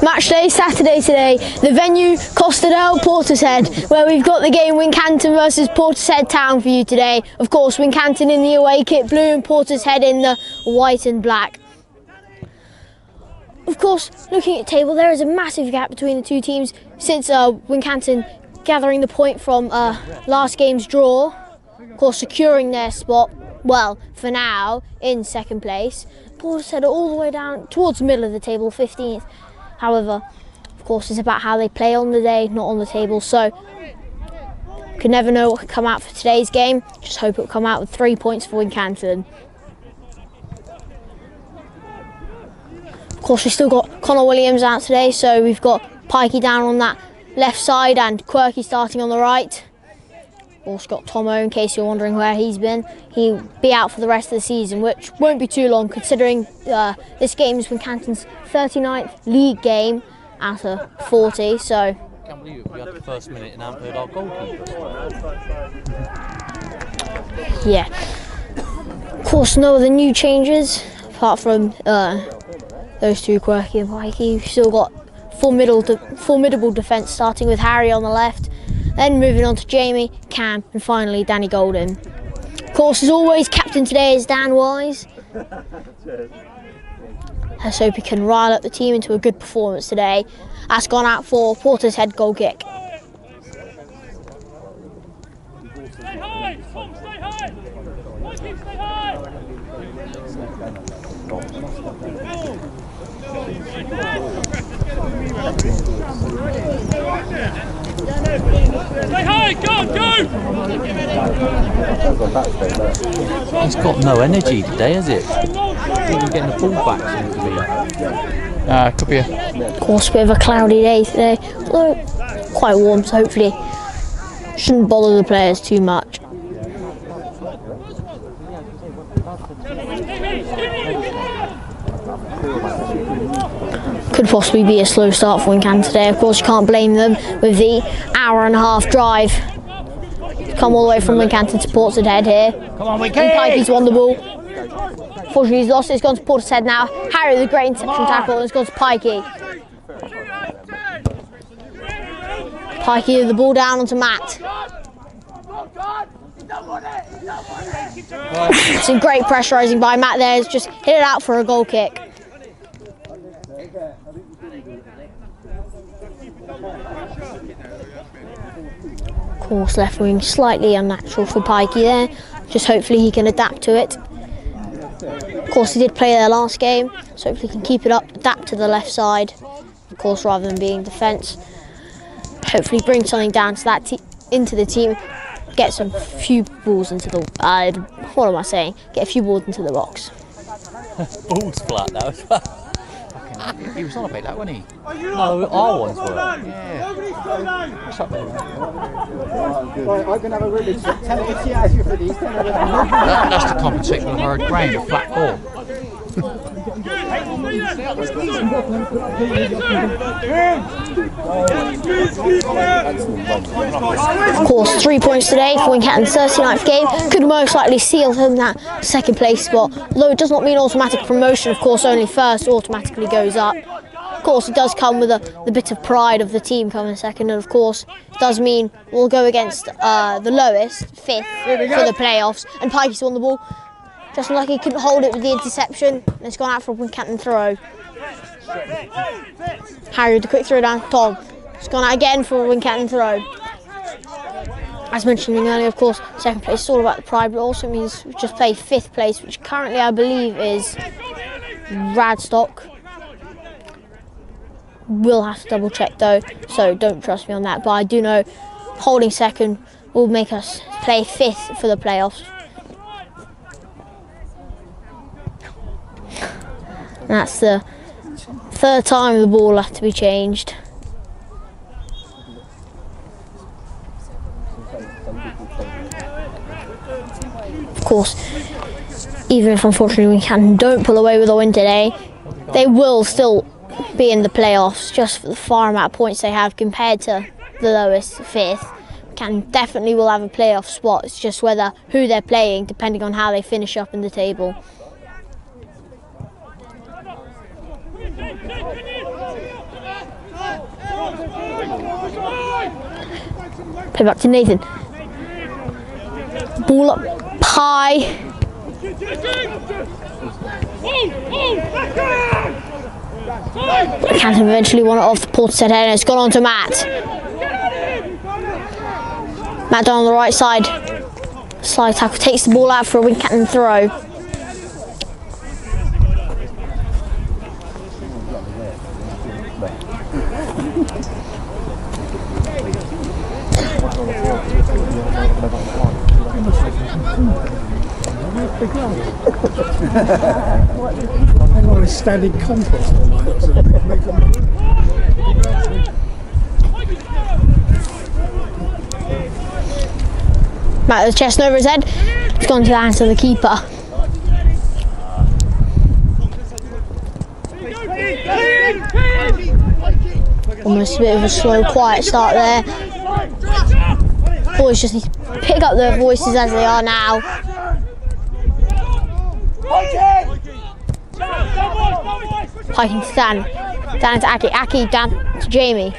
Match day, Saturday today. The venue, Portishead, where we've got the game Wincanton versus Portishead Town for you today. Of course, Wincanton in the away kit blue and Portishead in the white and black. Of course, looking at the table, there is a massive gap between the two teams since Wincanton gathering the point from last game's draw. Of course, securing their spot, well, for now, in second place. Portishead are all the way down towards the middle of the table, 15th. However, of course, it's about how they play on the day, not on the table. So, could never know what could come out for today's game. Just hope it will come out with 3 points for Wincanton. Of course, we've still got Connor Williams out today, so we've got Pikey down on that left side and Quirky starting on the right. Also got Tomo, in case you're wondering where he's been. He'll be out for the rest of the season, which won't be too long considering this game is Wincanton's 39th league game out of 40, so... I can't believe it, we had the first minute and haven't heard our goalkeeper. Yeah. Of course, no other new changes, apart from those two, Quirky and Pikey. We've still got formidable defence, starting with Harry on the left, then moving on to Jamie, Cam, and finally Danny Golden. Of course, as always, captain today is Dan Wise. Let's hope he can rile up the team into a good performance today. That's gone out for Portishead goal kick. Stay high, Tom, stay high. Mikey, stay high. Stay high, go! He's got no energy today, has it? Even getting the ball back seems to be. Could be a... Of course, a bit of a cloudy day today, although quite warm, so hopefully shouldn't bother the players too much. Could possibly be a slow start for Wincanton today. Of course, you can't blame them with the hour-and-a-half drive. Come all the way from Wincanton to Portishead here. Come on, and Pikey's won the ball. Fortunately, he's lost it. It's gone to Portishead now. Harry with a great interception tackle, and it's gone to Pikey. Pikey with the ball down onto Matt. Some great pressurising by Matt there. He's just hit it out for a goal kick. Of course, left wing slightly unnatural for Pikey there. Just hopefully he can adapt to it. Of course, he did play there last game, so hopefully he can keep it up, adapt to the left side. Of course, rather than being defence. Hopefully bring something down to that into the team. Get some few balls into the... what am I saying? Get a few balls into the box. Ball's flat now as well. He was on a bit, that, wasn't he? No, our ones were. Yeah. What's up, man? I can have a really 10 years for these. That's to compensate for the hard grain, a flat ball. Of course, 3 points today for Wincanton's 39th game. Could most likely seal him that second place spot. Although it does not mean automatic promotion, of course, only first automatically goes up. Of course, it does come with the bit of pride of the team coming second, and of course, it does mean we'll go against the lowest, 5th, for the playoffs. And Pikey's won the ball. Just unlucky, he couldn't hold it with the interception, and it's gone out for a Wincanton throw. Harry with the quick throw down, Tom. It's gone out again for a Wincanton throw. As mentioned earlier, of course, second place is all about the pride, but it also means we just play 5th place, which currently I believe is Radstock. We'll have to double check though, so don't trust me on that, but I do know holding second will make us play 5th for the playoffs. And that's the 3rd time the ball will have to be changed. Of course, even if unfortunately Wincanton don't pull away with a win today, they will still be in the playoffs just for the far amount of points they have compared to the lowest, 5th. Wincanton definitely will have a playoff spot. It's just who they're playing, depending on how they finish up in the table. Play back to Nathan. Ball up high. Wincanton eventually won it off the Portishead head and it's gone on to Matt. Matt down on the right side. Slide tackle takes the ball out for a Wincanton throw. Hang on, it's standing contest. Matt with the chest over his head. It's gone to the hands of the keeper. Almost a bit of a slow, quiet start there. Boys just need to pick up their voices as they are now. Hiking to Dan. Dan to Aki. Aki down to Jamie.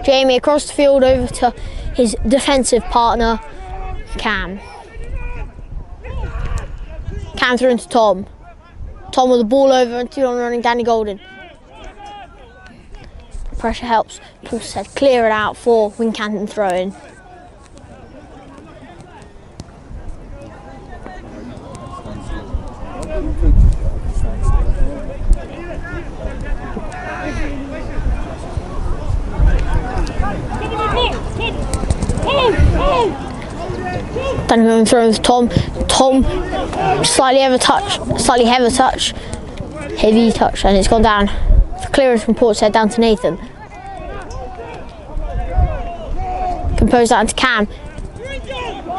Jamie across the field over to his defensive partner, Cam. Cam through into Tom. Tom with the ball over and 2 on running Danny Golden. Pressure helps. Portishead clear it out for Wincanton throw-in. Then going through with Tom. Tom slightly heavy touch, and it's gone down. For clearance from Portishead down to Nathan. Compose that into Cam.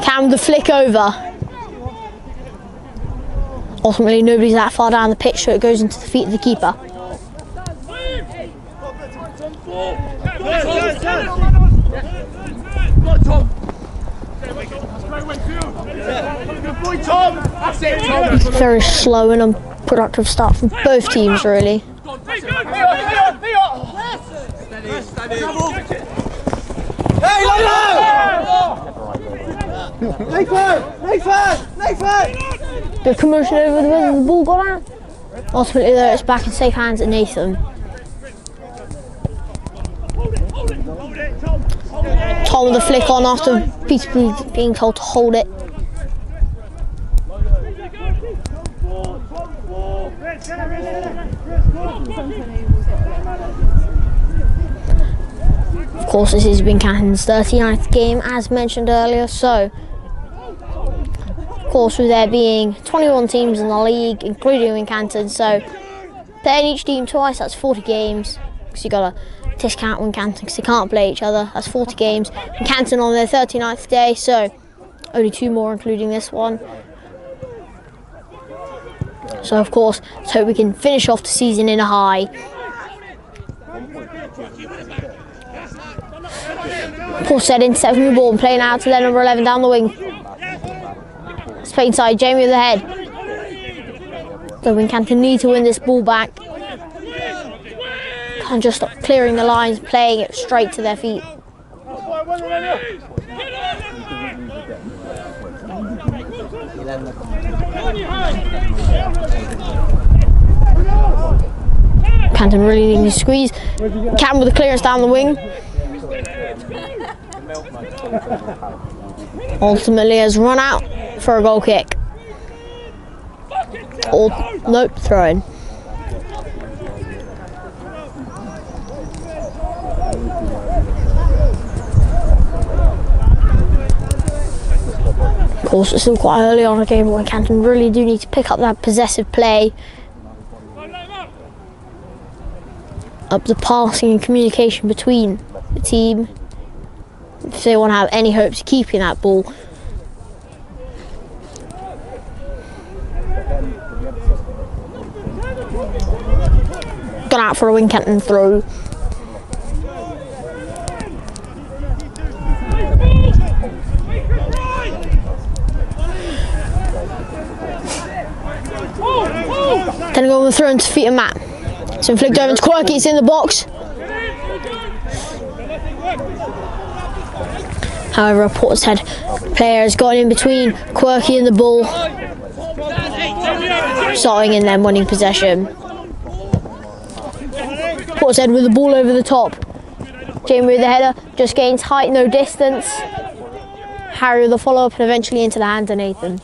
Cam with the flick over. Ultimately, nobody's that far down the pitch, so it goes into the feet of the keeper. Very slow and unproductive start from both teams, really. The commotion over the whether the ball got out. Ultimately, though, it's back in safe hands at Nathan. Tom with the flick on after Peter being told to hold it. Of course, this has been Wincanton's 39th game, as mentioned earlier, so of course, with there being 21 teams in the league, including Wincanton, so playing each team twice, that's 40 games, because you've got to discount Wincanton because they can't play each other. That's 40 games. Wincanton on their 39th day, so only 2 more including this one. So of course, let's hope we can finish off the season in a high. Portishead intercepting the ball and playing out to their number 11 down the wing. Spain side, Jamie with the head. So Wincanton need to win this ball back. Can't just stop clearing the lines, playing it straight to their feet. Wincanton really needing to squeeze. Cam with the clearance down the wing. Ultimately has run out for a goal kick. Or, nope, throw in. Of course, it's still quite early on in the game, but Wincanton really do need to pick up that possessive play. Up the passing and communication between the team if they want to have any hopes of keeping that ball. Gone out for a Wincanton throw. Then go on the throw into feet of Matt. It's inflicted over to Quirky, it's in the box. However, a Portishead player has got in between Quirky and the ball, starting and then winning possession. Portishead with the ball over the top. Jamie with the header, just gains height, no distance. Harry with the follow-up and eventually into the hands of Nathan.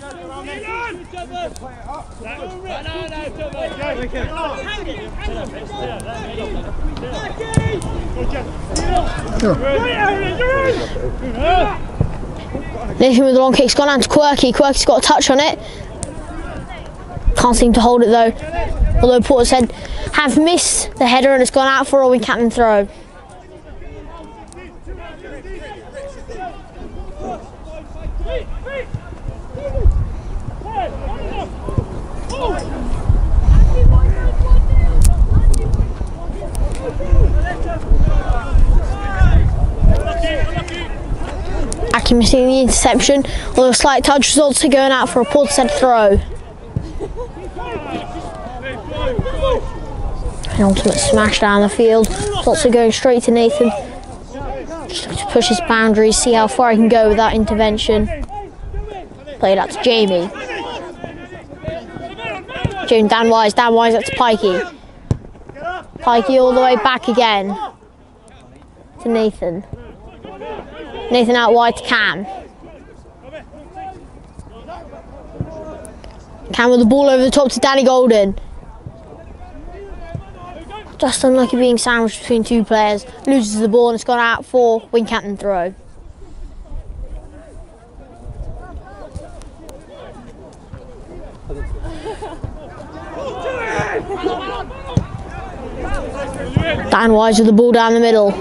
Nathan with the long kick's gone down to Quirky. Quirky's got a touch on it. Can't seem to hold it though. Although Portishead have missed the header and it's gone out for a Wincanton throw. Aki missing the interception, although a slight touch results in going out for a Portishead throw. An ultimate smash down the field, results in going straight to Nathan. Just to push his boundaries, see how far he can go with that intervention. Played out to Jamie. Jamie down wise out to Pikey. Pikey all the way back again to Nathan. Nathan out wide to Cam. Cam with the ball over the top to Danny Golden. Just unlucky being sandwiched between two players. Loses the ball and it's gone out for Wincanton throw. Dan Wise with the ball down the middle.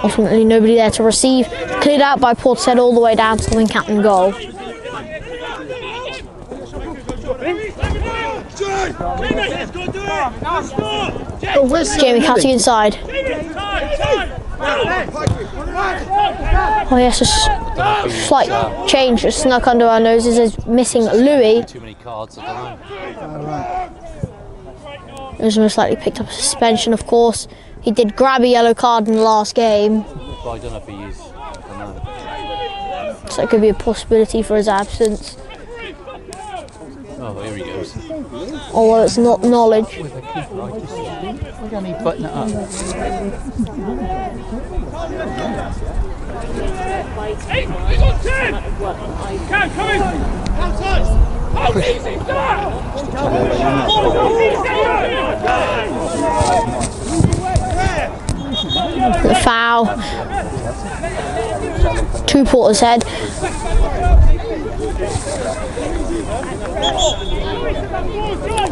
Ultimately nobody there to receive. Cleared out by Portishead all the way down to the Wincanton goal. Jamie cutting inside. Oh yes, a slight change just snuck under our noses as missing Louis. Too many cards, I don't know. It was most likely picked up a suspension, of course. He did grab a yellow card in the last game. But I don't know if he is. I don't know. So it could be a possibility for his absence. Oh, here he goes. Although it's not knowledge. With a keeper, I just we're going to button it up. Hey, he's on 10! Cam, come in! Outside! Oh, easy! Come on! The foul. To Portishead.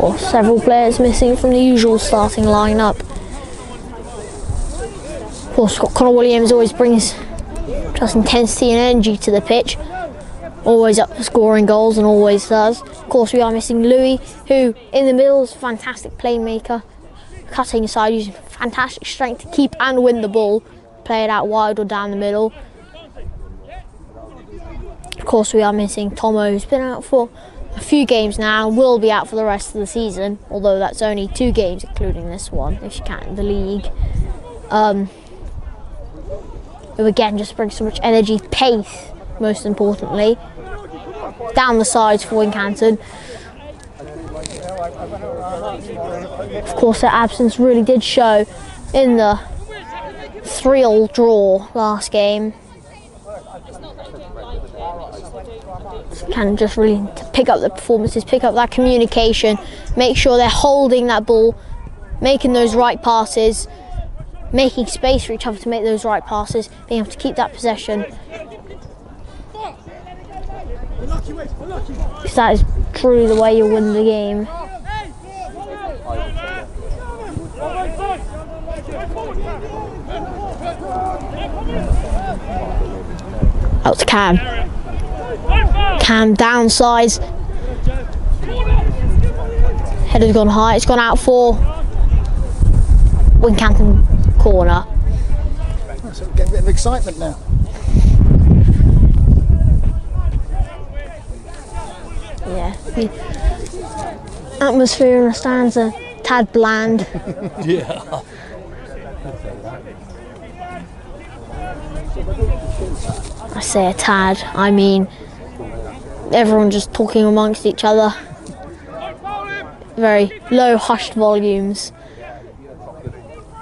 Or several players missing from the usual starting lineup. Of course, Connor Williams always brings just intensity and energy to the pitch. Always up for scoring goals and always does. Of course, we are missing Louis, who in the middle is a fantastic playmaker. Cutting inside, using fantastic strength to keep and win the ball. Play it out wide or down the middle. Of course, we are missing Tomo, who's been out for a few games now and will be out for the rest of the season. Although that's only 2 games, including this one, if you count the league. Who again just brings so much energy, pace, most importantly. Down the sides for Wincanton. Of course, their absence really did show in the 3-3 draw last game. Can just really pick up the performances, pick up that communication, make sure they're holding that ball, making those right passes, making space for each other to make those right passes, being able to keep that possession. Because that is truly the way you win the game. Out to Cam. Cam downsides. Header's gone high. It's gone out for Wincanton corner. So we're getting a bit of excitement now. Yeah. The atmosphere in the stands are a tad bland. Yeah. I say a tad, I mean everyone just talking amongst each other. Very low, hushed volumes.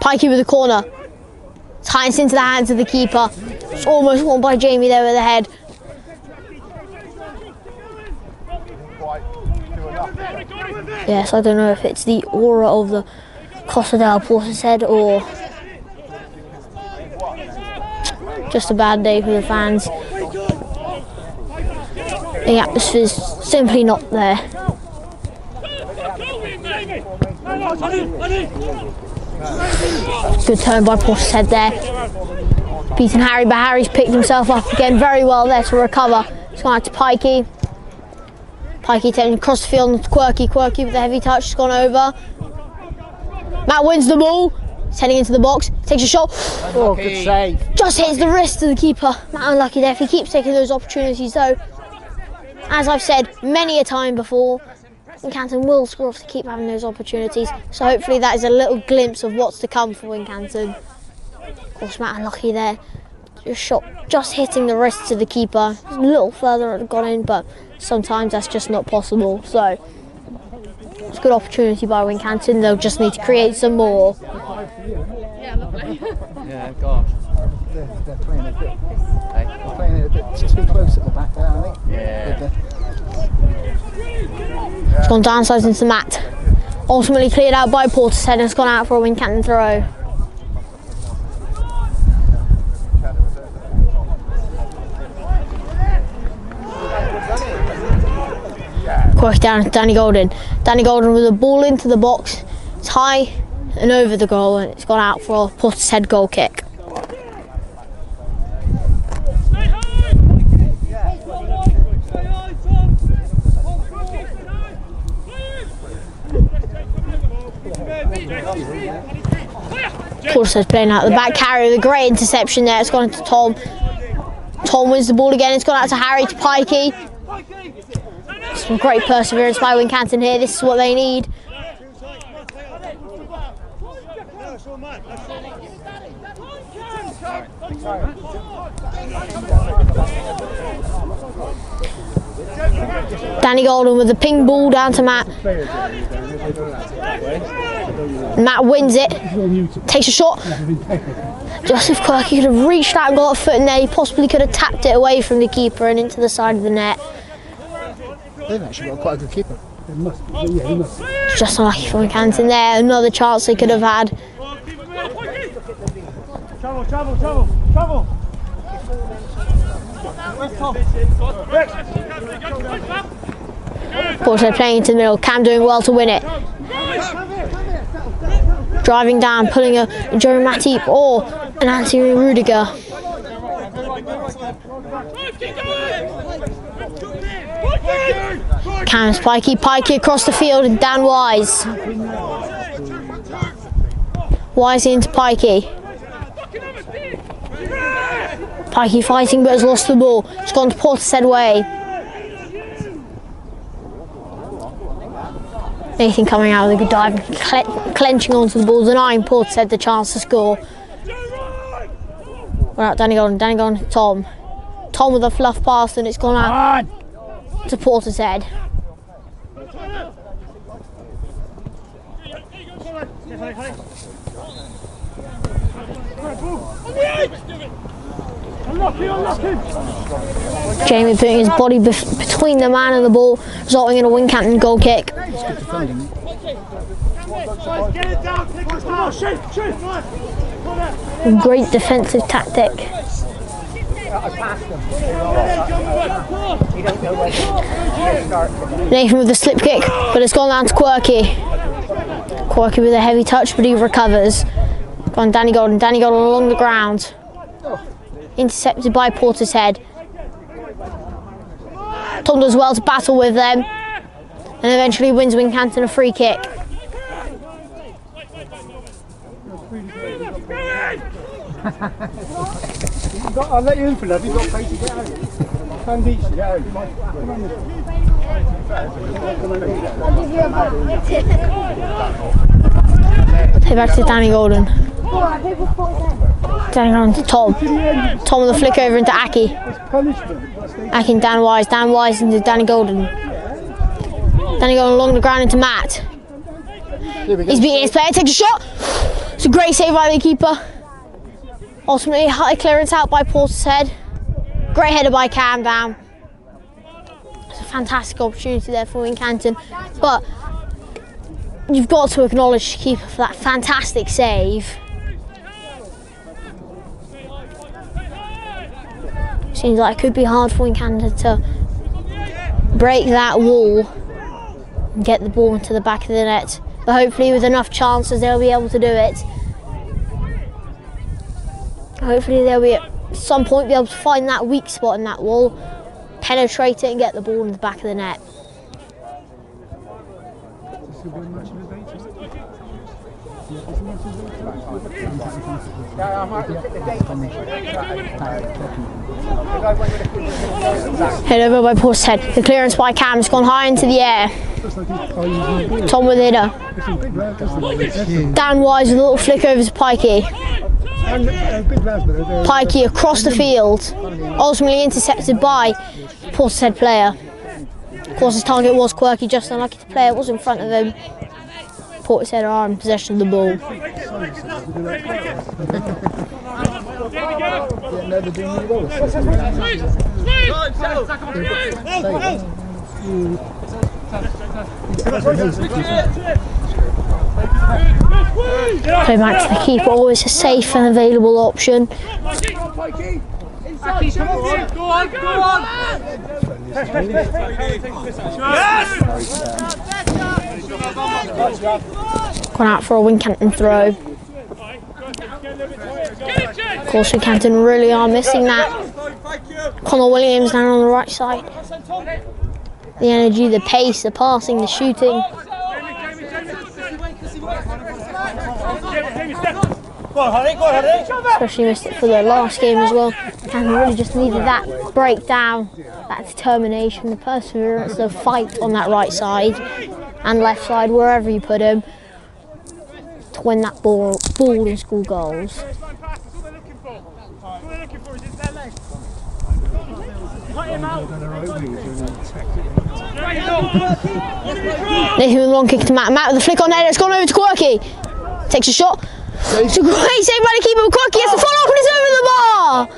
Pikey with the corner. Tightens into the hands of the keeper. It's almost won by Jamie there with the head. Yes, I don't know if it's the aura of the Costa del Portishead or just a bad day for the fans. The atmosphere's simply not there. Good turn by Portishead there. Beating Harry, but Harry's picked himself up again very well there to recover. It's gone out to Pikey. Pikey taking across the field and Quirky with a heavy touch, has gone over. Matt wins the ball. He's heading into the box, takes a shot. Oh, good save. Just hits the wrist of the keeper. Matt unlucky there. If he keeps taking those opportunities though, as I've said many a time before, Wincanton will score if they keep having those opportunities. So hopefully that is a little glimpse of what's to come for Wincanton. Of course, Matt unlucky there. Shot just hitting the wrists of the keeper. A little further it had gone in, but sometimes that's just not possible. So it's a good opportunity by Wincanton. They'll just need to create some more. Yeah, lovely. Yeah, gosh. They're playing a bit. They're playing it a bit too close at the back there, I think. Yeah. It's gone downsides into Matt. Ultimately cleared out by Portishead and it's gone out for a Wincanton throw. Quick down to Danny Golden. Danny Golden with the ball into the box. It's high and over the goal and it's gone out for a Portishead goal kick. Portishead's playing out the back. Harry with a great interception there. It's gone to Tom. Tom wins the ball again. It's gone out to Harry, to Pikey. Some great perseverance by Wincanton here. This is what they need. Danny Golden with the ping ball down to Matt. Matt wins it. Takes a shot. Just if Quirky could have reached out and got a foot in there, he possibly could have tapped it away from the keeper and into the side of the net. They've actually got quite a good keeper. Just unlucky for Wincanton there. Another chance they could have had. Travel. Portishead playing into the middle. Cam doing well to win it. Driving down, pulling a Jeremy Matip or an Anthony Rudiger. Cam's Pikey across the field and Dan Wise. Wise into Pikey. Pikey fighting but has lost the ball. It's gone to Portishead way. Nathan coming out with a good dive, clenching onto the ball, denying Portishead the chance to score. We're out Danny Golden, Tom. Tom with a fluff pass and it's gone out to Portishead. Jamie putting his body between the man and the ball, resulting in a Wincanton goal kick. Great defensive tactic. Nathan with the slip kick, but it's gone down to Quirky. Quirky with a heavy touch, but he recovers. Gone Danny Golden along the ground. Intercepted by Portishead. Tom does well to battle with them and eventually wins Wincanton a free kick. I'll let you in for that. You've got pace to get out. Stand each to get out. Play back to Danny Golden. Down on to Tom. Tom with a flick over into Aki. Aki and Dan Wise. Dan Wise into Danny Golden. Danny Golden along the ground into Matt. He's beating his player, takes a shot. It's a great save by the keeper. Ultimately, high clearance out by Portishead. Great header by Cam down. It's a fantastic opportunity there for Wincanton. But you've got to acknowledge the keeper for that fantastic save. Seems like it could be hard for Wincanton to break that wall and get the ball into the back of the net. But hopefully with enough chances they'll be able to do it. Hopefully they'll be at some point be able to find that weak spot in that wall, penetrate it and get the ball in the back of the net. Head over by Portishead. The clearance by Cam has gone high into the air. Tom with it. Dan Wise with a little flick over to Pikey. Pikey across the field, ultimately intercepted by Portishead player. Of course his target was Quirky, just unlucky the player was in front of him. Portishead are in possession of the ball. Play back to the keeper, always a safe and available option. Go on, go on! Gone out for a Wincanton throw. Of course Wincanton really are missing that. Connor Williams down on the right side. The energy, the pace, the passing, the shooting. Especially missed it for the last game as well. And really just needed that breakdown, that determination, the perseverance, the fight on that right side and left side, wherever you put him, to win that ball and score goals. Nathan with a long kick to Matt. Matt with a flick on there, it's gone over to Quirky. Takes a shot. It's a great save by the keeper. Quirky has to follow up and it's over the bar.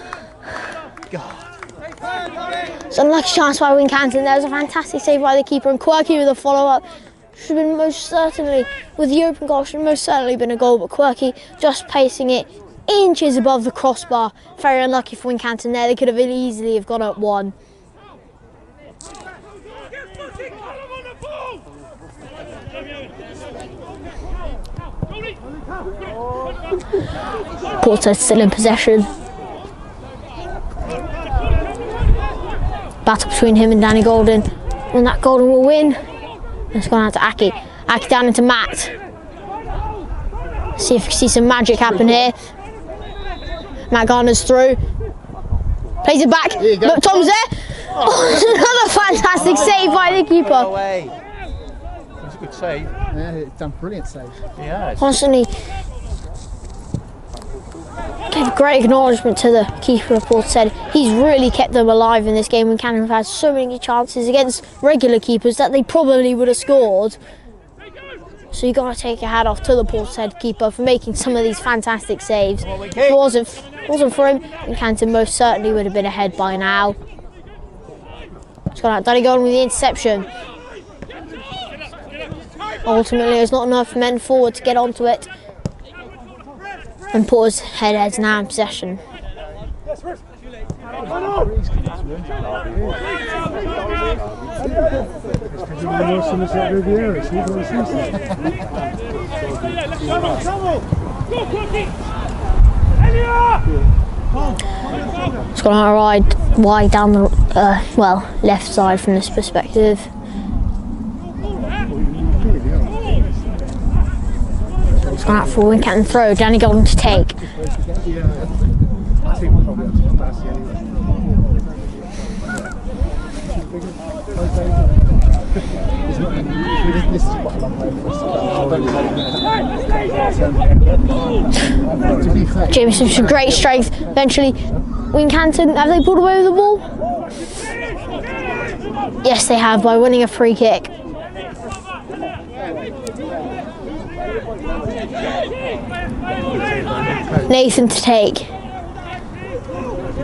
It's an unlucky chance by Wincanton. There was a fantastic save by the keeper and Quirky with a follow up. Should have been most certainly, with the open goal, should have most certainly been a goal, but Quirky just pacing it inches above the crossbar. Very unlucky for Wincanton there. They could have easily have gone up one. Porter still in possession. Battle between him and Danny Golden. And that Golden will win. It's gone out to Aki. Aki down into Matt. See if we can see some magic happen here. Matt Garner's through. Plays it back. Look, Tom's there. Oh, another fantastic save by the keeper. That's a good save. Yeah, it's done brilliant save. Yeah. Constantly give great acknowledgement to the keeper of Portishead. He's really kept them alive in this game when Cannon have had so many chances against regular keepers that they probably would have scored. So you've got to take your hat off to the Portishead keeper for making some of these fantastic saves. If it wasn't for him, Wincanton most certainly would have been ahead by now. It's gone out Danny Golden with the interception. Ultimately, there's not enough men forward to get onto it. And Portishead heads now in possession. It's gone out wide down the left side from this perspective. It's gone out for a Wincanton throw. Danny Golden to take. To be Jameson showed great strength. Eventually, Wincanton, have they pulled away with the ball? Yes, they have, by winning a free kick. Nathan to take.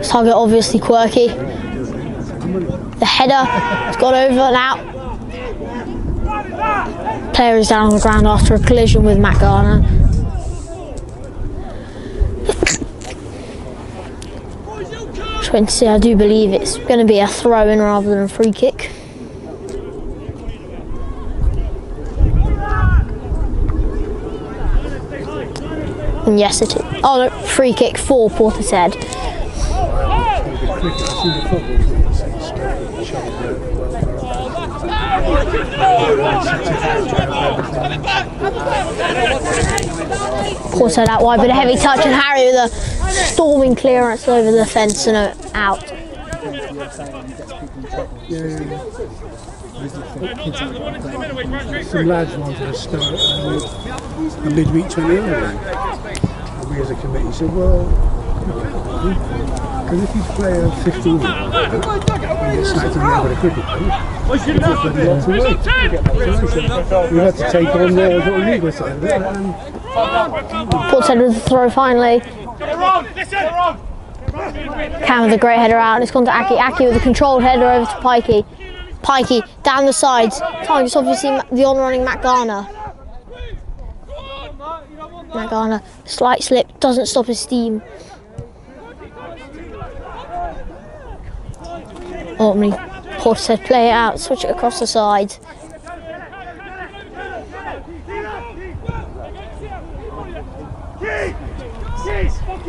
Target obviously quirky. The header has got over now. Player is down on the ground after a collision with Matt Garner. I do believe it's going to be a throw-in rather than a free kick. And yes, it is. Oh no, free kick for Portishead. Portishead out wide, but a heavy touch, and Harry with a storming clearance over the fence and out. Some lads wanted to start a midweek 20 and we as a committee said, well, because if you play a 15 and get snapped in the head with a cricket ball, we had to take on the legal side of it. Portishead with the throw finally. Cam with a great header out, and it's gone to Aki. Aki with a controlled header over to Pikey. Pikey down the sides. Targets obviously the on-running Matt Garner. Matt Garner, slight slip, doesn't stop his steam. Ultimately, Portishead play it out, switch it across the sides.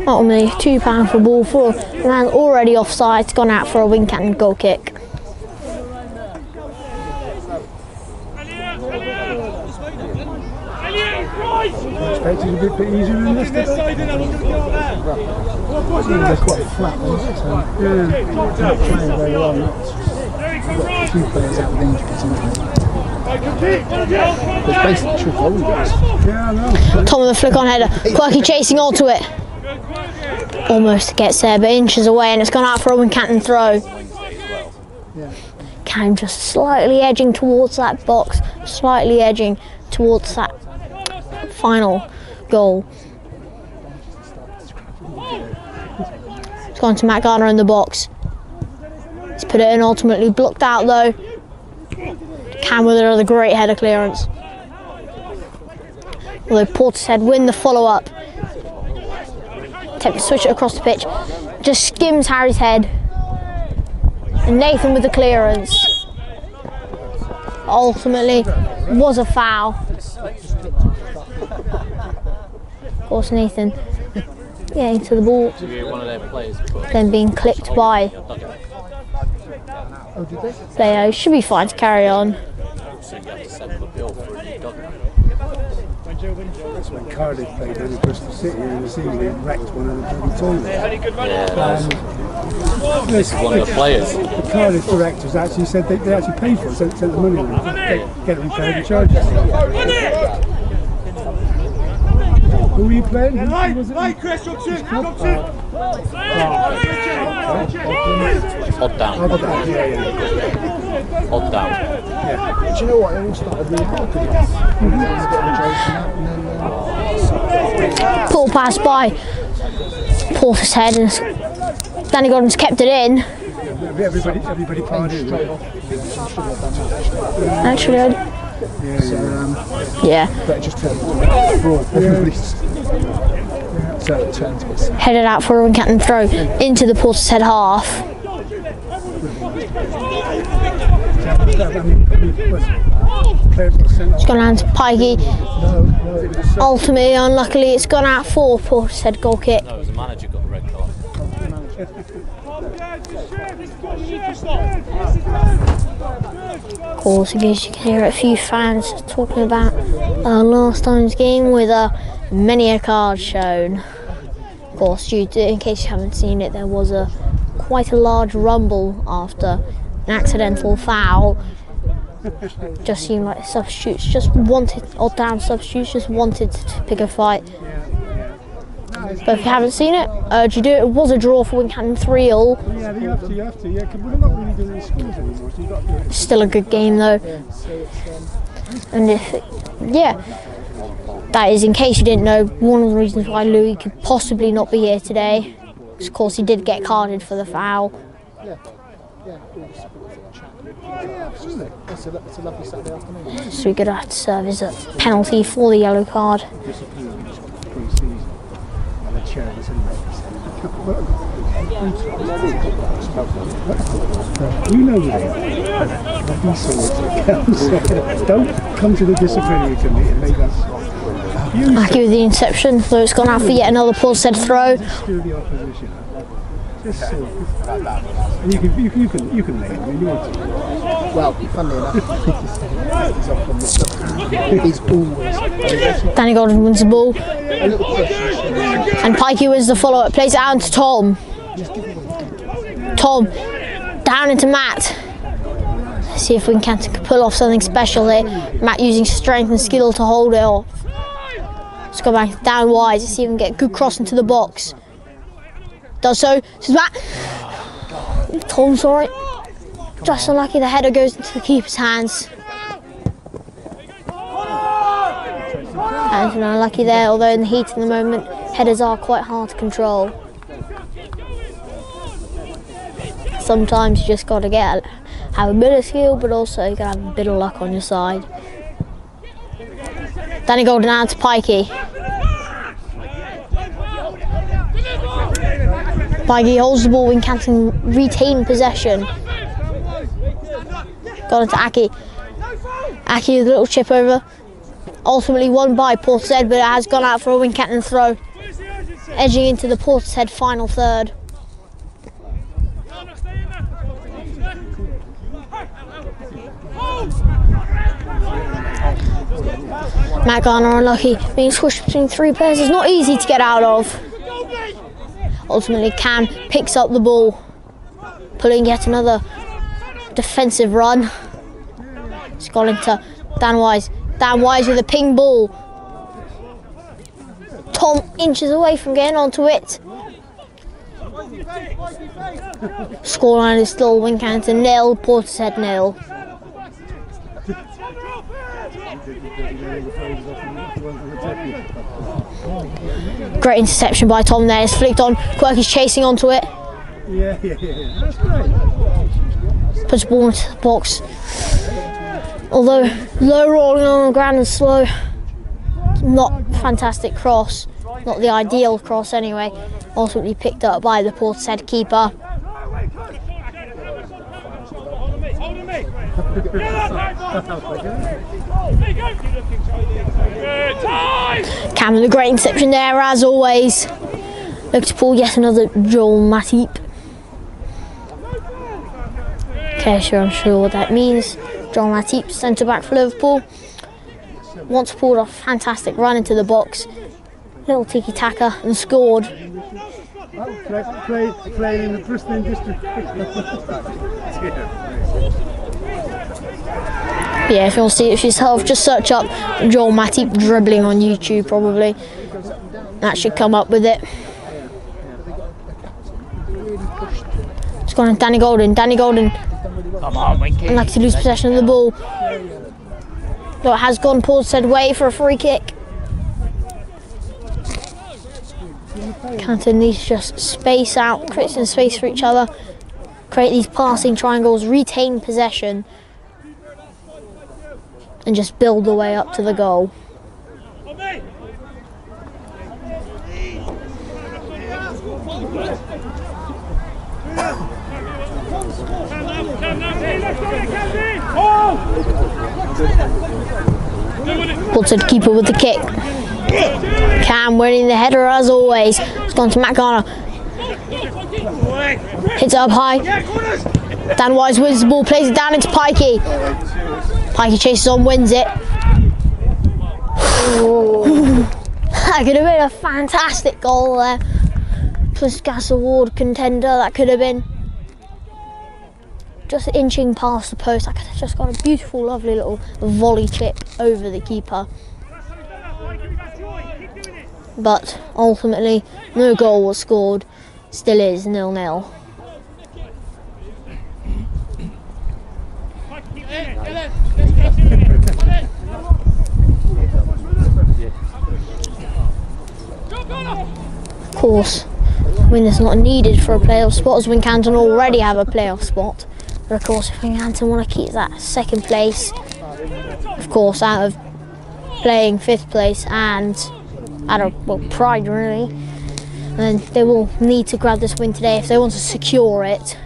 Ultimately, £2 for ball for a man already offside. It's gone out for a Wincanton goal kick. Expected a bit easier than this today. They're quite flat, so yeah, not playing very well. We've got 2 players out with injuries, isn't it? It's basically true for all guys. Yeah, I know. Tom with a flick on header. Quirky chasing onto it. Almost gets there, but inches away, and it's gone out for a Wincanton throw. Cam just slightly edging towards that box, slightly edging towards that final goal. It's gone to Matt Garner in the box. He's put it in, ultimately blocked out though. Cam with another great header clearance. Although Portishead win the follow-up. Attempt to switch it across the pitch. Just skims Harry's head. And Nathan with the clearance. Ultimately was a foul. Of course, Nathan getting to the ball, then being clipped by player. Should be fine to carry on. That's when Cardiff played down in Bristol City in the season, they wrecked one of the bloody toilets. This is one of the players. The Cardiff directors actually said they actually paid for it, sent the money on it, get it repaired and charge it. Who were you playing? Right, Chris, jumps in. Odd down. Odd down. Yeah. Do you know what? It all started really hard. Ball pass by Portishead, and Danny Gordon's kept it in. Everybody played it. Actually, yeah. But it just turned so it turned to be Headed out for a Wincanton throw into the Portishead half. It's gone down to Pikey. Ultimately, unluckily, it's gone out for Portishead goal kick. No, it was the manager got the red card. Of course, I guess you can hear a few fans talking about last time's game with many a card shown. Of course, in case you haven't seen it, there was quite a large rumble after an accidental foul. Just seemed like substitutes just wanted, or down substitutes just wanted to pick a fight. But if you haven't seen it, urge you do it. It was a draw for Wincanton 3-all. Yeah, you have to, yeah. Because we're not really doing these scores anymore, so you've got to do it. Still a good game though. So it's, And that is, in case you didn't know, one of the reasons why Louis could possibly not be here today. Because of course he did get carded for the foul. yeah, all the sports and chat. Yeah, absolutely. It's a lovely Saturday afternoon. So we're going to have to serve as a penalty for the yellow card. Pre-season. And the chair was in there. We know that. Don't come to the disciplinary committee and make us. Happy with the interception, so it's gone out for yet another Portishead throw. Screw the opposition. Just so. And you can lay it. I mean, you want to. Well, funnily enough, he's always. Danny Golden wins the ball. A little push. And Pikey wins the follow-up, plays it out to Tom. Tom, down into Matt. Let's see if Wincanton can pull off something special here. Matt using strength and skill to hold it off. Let's go back down wide to see if we can get a good cross into the box. Does so. This is Matt. Tom, sorry. Just unlucky the header goes into the keeper's hands. And unlucky there, although in the heat of the moment, headers are quite hard to control. Sometimes you just got to have a bit of skill, but also you got to have a bit of luck on your side. Danny Golden out to Pikey. Pikey holds the ball, Wincanton retain possession. Got into Aki. Aki with a little chip over. Ultimately won by Portishead, but it has gone out for a Wincanton throw. Edging into the Portishead final third. Matt Garner unlucky, being squished between three players is not easy to get out of. Ultimately Cam picks up the ball, pulling yet another defensive run. It's gone into Dan Wise. Dan Wise with a ping ball. Tom inches away from getting onto it. Scoreline is still Wincanton 0, Portishead 0. Great interception by Tom there. It's flicked on. Quirky's chasing onto it. Yeah. That's great. Puts the ball into the box. Although low rolling on the ground and slow. Not fantastic cross. Not the ideal cross anyway. Ultimately picked up by the Portishead keeper. Cam with a great interception there as always. Look to pull yet another Joel Matip. Okay, so I'm sure what that means. Joel Matip, centre back for Liverpool. Once pulled off a fantastic run into the box. Little tiki-taka and scored. Playing in the pristine district. Yeah, if you want to see it for yourself, just search up Joel Matip dribbling on YouTube probably. That should come up with it. It's gone to Danny Golden. Danny Golden, Come on, Winky. unlucky to lose possession of the ball. Though it has gone Portishead way for a free kick. Canton needs to just space out, create some space for each other, create these passing triangles, retain possession, and just build the way up to the goal. Portishead keeper with the kick. Cam winning the header as always. It's gone to Matt Garner. Hits it up high. Dan Wise wins the ball, plays it down into Pikey. Pikey chases on, wins it. That could have been a fantastic goal there. Plus Gas Award contender, that could have been. Just inching past the post, that could have just got a beautiful, lovely little volley chip over the keeper. but ultimately no goal was scored. Still is 0-0. Of course, win is not needed for a playoff spot, as Wincanton already have a playoff spot. But of course, if Wincanton want to keep that second place, of course, out of playing 5th place and out of pride really, then they will need to grab this win today if they want to secure it.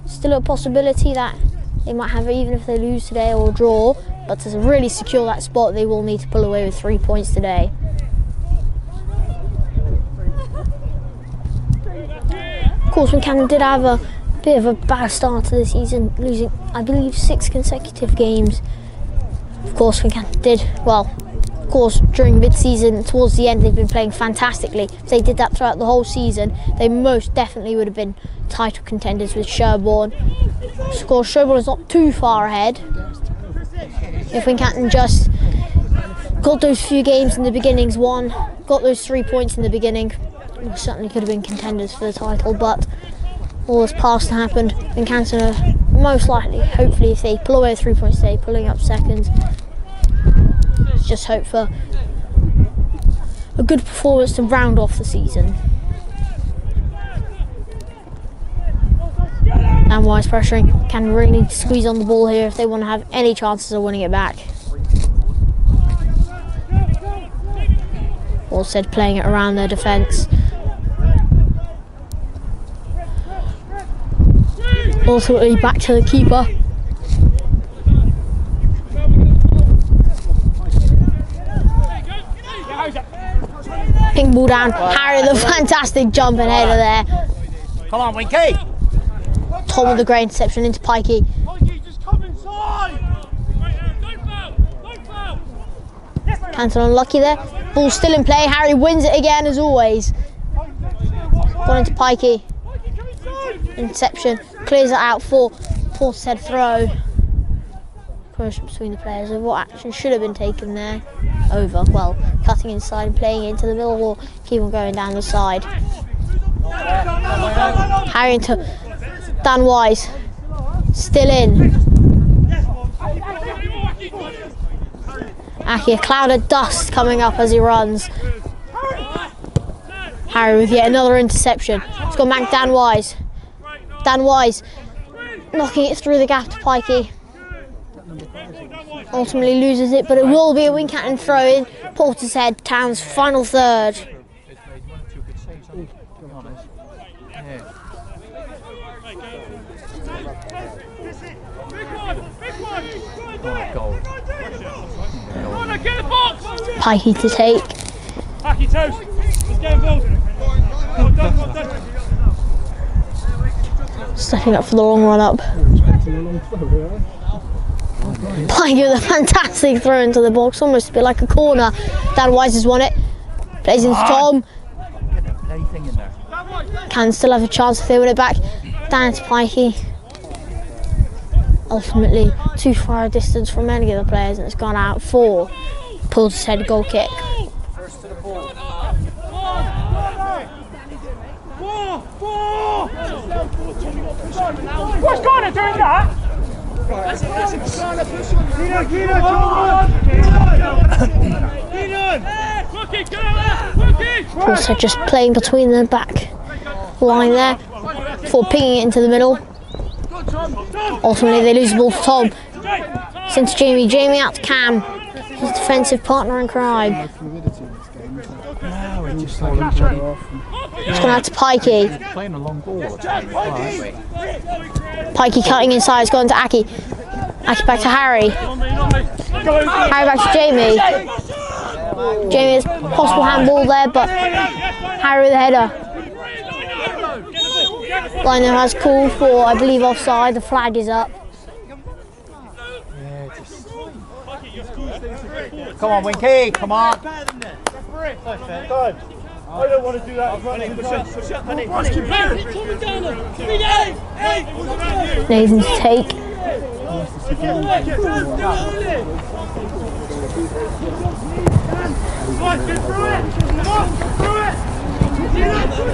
Still a possibility that they might have it even if they lose today or draw, but to really secure that spot, they will need to pull away with 3 points today. Of course, Wincanton did have a bit of a bad start to the season, losing, I believe, 6 consecutive games. Of course, Wincanton did, well, of course, during mid-season, towards the end, they've been playing fantastically. If they did that throughout the whole season, they most definitely would have been title contenders with Sherborne. Of course, Sherborne is not too far ahead. If Wincanton just got those few games in the beginnings won, got those 3 points in the beginning, we certainly could have been contenders for the title, but all that's past happened. Wincanton are most likely, hopefully, if they pull away 3 points today, pulling up second. Let's just hope for a good performance to round off the season. And Wise pressuring, can really need to squeeze on the ball here if they want to have any chances of winning it back. Portishead playing it around their defence. Ultimately back to the keeper. Ping ball down. Harry with a fantastic jump and header there. Come on, Winky! Tom with the great interception into Pikey. Mikey, just come inside! Don't foul! Canton unlucky there. Ball still in play. Harry wins it again as always. Gone into Pikey. Interception. Clears it out for Portishead throw. Collision between the players of what action should have been taken there. Over. Well, cutting inside and playing it into the middle, or keep on going down the side. Harry into Dan Wise. Still in. Aki, a cloud of dust coming up as he runs. Harry with yet another interception. It's gone back Dan Wise. Dan Wise knocking it through the gap to Pikey. Ultimately loses it, but it will be a Wincanton throw in. Portishead, Town's final third. Pikey to take. Hacky toast. Let's get involved. Well done. Stepping up for the long run up. Pikey with a fantastic throw into the box, almost a bit like a corner. Dan Wise has won it. Plays into Tom. Can still have a chance if they win it back. Down to Pikey. Ultimately, too far a distance from any of the players, and it's gone out for Portishead goal kick. What's going on doing that? Portishead just playing between the back line there before pinging it into the middle. Ultimately they lose the ball to Tom. It's into Jamie. Jamie out to Cam, his defensive partner in crime. It's gone out to Pikey. Playing a long ball. Pikey cutting inside, it's gone to Aki. Aki back to Harry. Harry back to Jamie. Jamie has possible handball there, but Harry with the header. Liner has called for, I believe, offside. The flag is up. Come on, Winky, come on. I don't want to do that. Nathan to take.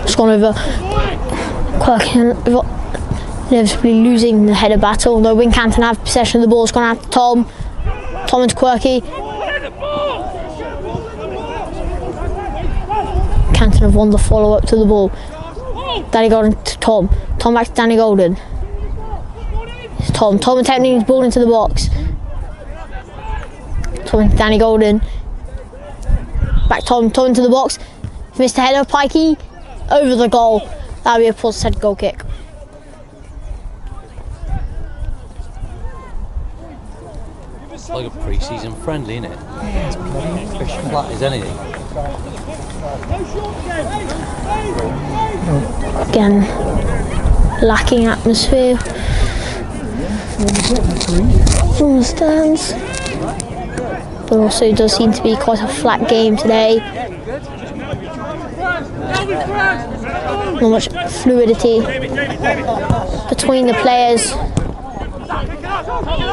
It's gone over. Quirky inevitably losing the header battle, although Wincanton have possession of the ball. It's gone out to Tom. Tom into Quirky. Canton have won the follow-up to the ball. Danny Golden to Tom. Tom back to Danny Golden. It's Tom. Tom attempting his ball into the box. Tom into Danny Golden. Back Tom. Tom into the box. Missed the header. Pikey over the goal. That'll be a Portishead goal kick. It's like a pre-season friendly, isn't it? It's fish flat as anything. Again, lacking atmosphere from the stands, but also it does seem to be quite a flat game today. Not much fluidity between the players.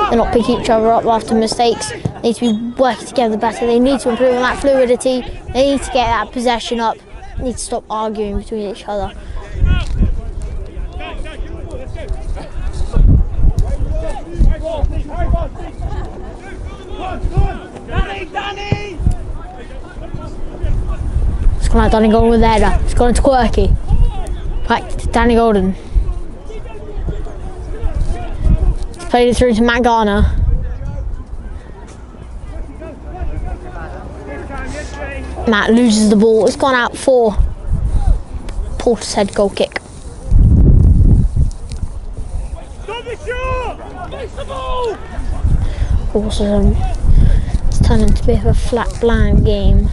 They're not picking each other up after mistakes. They need to be working together better. They need to improve on that fluidity. They need to get that possession up. They need to stop arguing between each other. It's gone out Danny Golden with the header. It's gone into Quirky. Back to Danny Golden. Played it through to Matt Garner. Matt loses the ball. It's gone out for Portishead goal kick. Also, it's turned into a bit of a flat, bland game.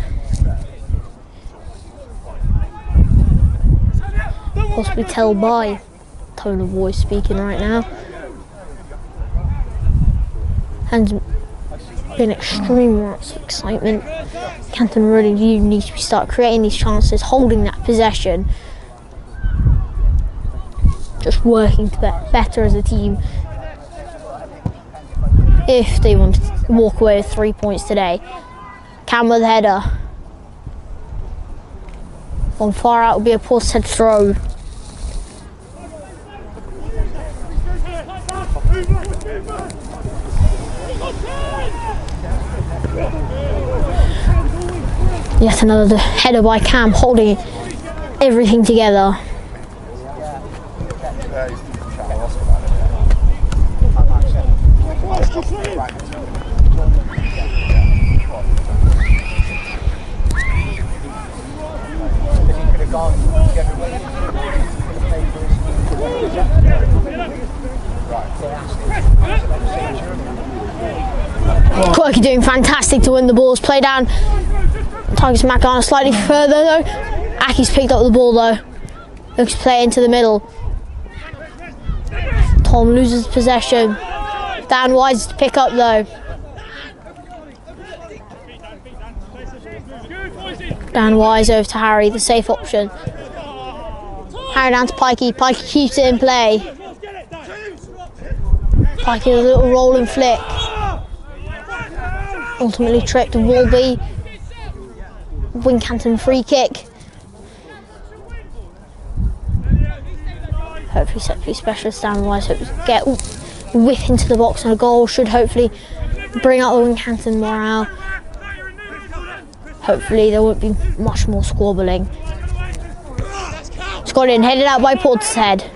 Possibly tell by tone of voice speaking right now. And been extreme amounts of excitement. Canton really do need to start creating these chances, holding that possession, just working to get better as a team if they want to walk away with 3 points today. Cam with the header. On far out will be a Portishead throw. Yet another header by Cam, holding everything together. Quirky doing fantastic to win the balls. Play down. Targets Matt Garner slightly further though. Aki's picked up the ball though. Looks to play into the middle. Tom loses possession. Dan Wise to pick up though. Dan Wise over to Harry, the safe option. Harry down to Pikey. Pikey keeps it in play. Pikey with a little roll and flick. Ultimately tricked and will be Wincanton free kick. Hopefully set piece specialist Dan Wise hope to get whip into the box, and a goal should hopefully bring up the Wincanton morale. Hopefully there won't be much more squabbling. It's got in, headed out by Portishead.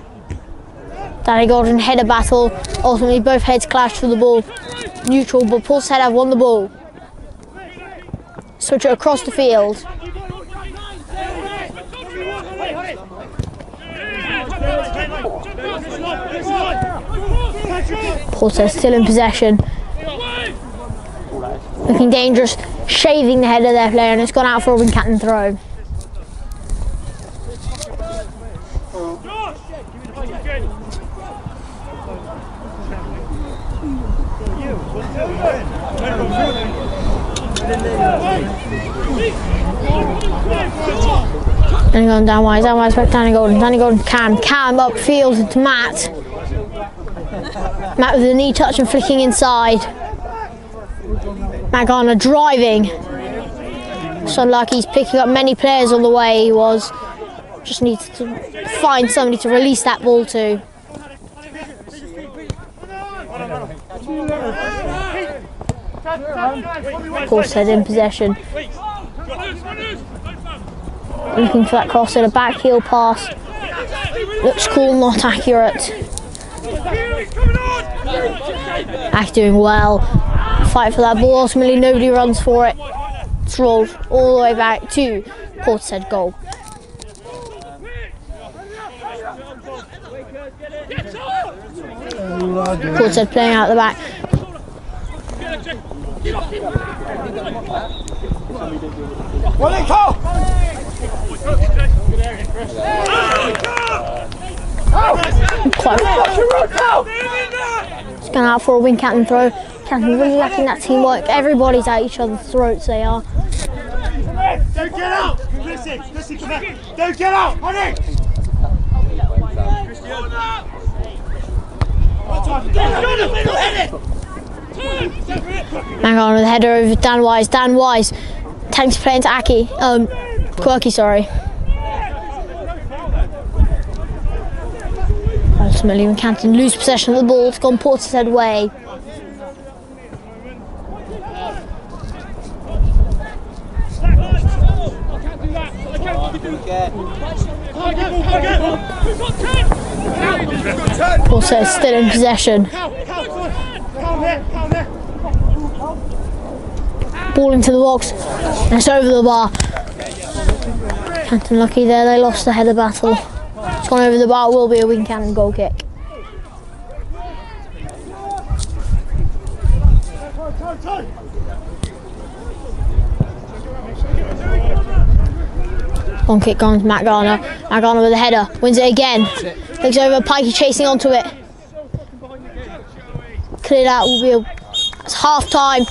Danny Golden header battle. Ultimately both heads clash for the ball. Neutral, but Portishead have won the ball. Switch it across the field. Portishead still in possession. Looking dangerous, shaving the head of their player, and it's gone out for a Wincanton throw. Danny Golden, Dan Wise back to Danny Golden. Danny Golden, Cam upfield into Matt. Matt with the knee touch and flicking inside. Matt Garner driving. So unlucky, he's picking up many players on the way. He was. Just needs to find somebody to release that ball to. Portishead in possession. Looking for that cross in a back heel pass. Looks cool, not accurate. Aki doing well. Fight for that ball. Ultimately, nobody runs for it. It's rolled all the way back to Portishead goal. Portishead playing out the back. It's going out for a Wincanton throw. Wincanton really lacking that teamwork. Everybody's at each other's throats, they are. Don't get out! Listen, come here! Don't get out! Honey! Hang on with the header over Dan Wise. Dan Wise. Tanks playing to Aki. Quirky, sorry. Ultimately, Wincanton lose possession of the ball. It's gone Portishead way. Portishead still in possession. Ball into the box, and it's over the bar. Wincanton lucky there, they lost the header battle. It's gone over the bar, will be a Wincanton goal kick. Long kick gone to Matt Garner. Matt Garner with a header, wins it again. Looks over, Pikey chasing onto it. Cleared out, will be it's half time.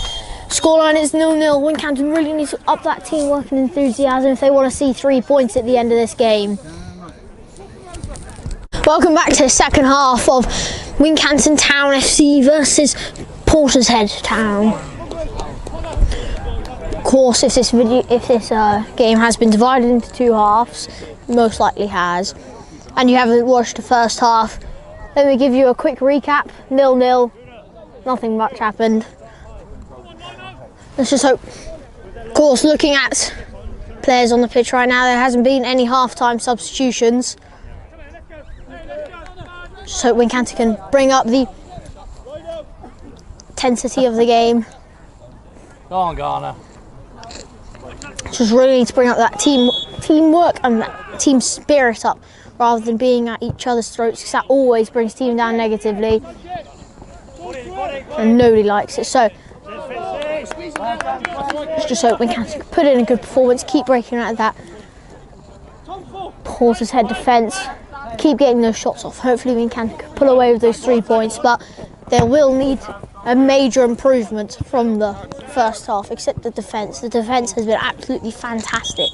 Scoreline is 0-0. Wincanton really needs to up that teamwork and enthusiasm if they want to see 3 points at the end of this game. Welcome back to the second half of Wincanton Town FC versus Portishead Town. Of course, if this game has been divided into two halves, most likely has, and you haven't watched the first half, let me give you a quick recap. 0-0. Nothing much happened. Let's just hope. Of course, looking at players on the pitch right now, there hasn't been any half-time substitutions. Just hope Wincanton can bring up the intensity of the game. Go on, Garner. Just really need to bring up that teamwork and that team spirit up, rather than being at each other's throats, because that always brings team down negatively, and nobody likes it. So just hope Wincanton put in a good performance, keep breaking out of that Portishead defence, keep getting those shots off. Hopefully Wincanton can pull away with those 3 points, but they will need a major improvement from the first half, except the defence. The defence has been absolutely fantastic,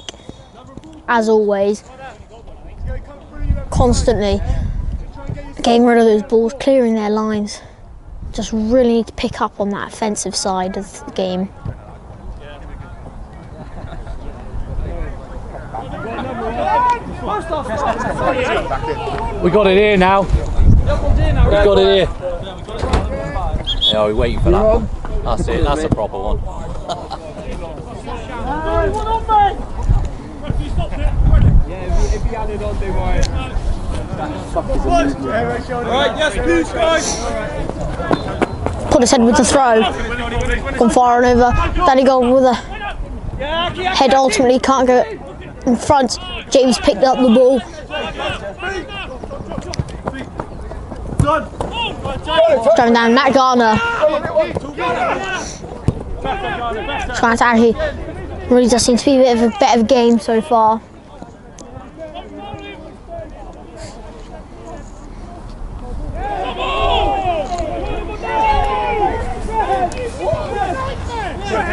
as always. Constantly getting rid of those balls, clearing their lines. Just really need to pick up on that offensive side of the game. We got it here now. We got it here. Yeah, we're waiting for that one. That's it, that's a proper one. Right, yes, please, guys. Portishead with the throw. Gone far and over. Danny Gold with a head, ultimately can't go in front. James picked up the ball. Driving down Matt Garner. Trying to actually, really does seem to be a bit of a better game so far.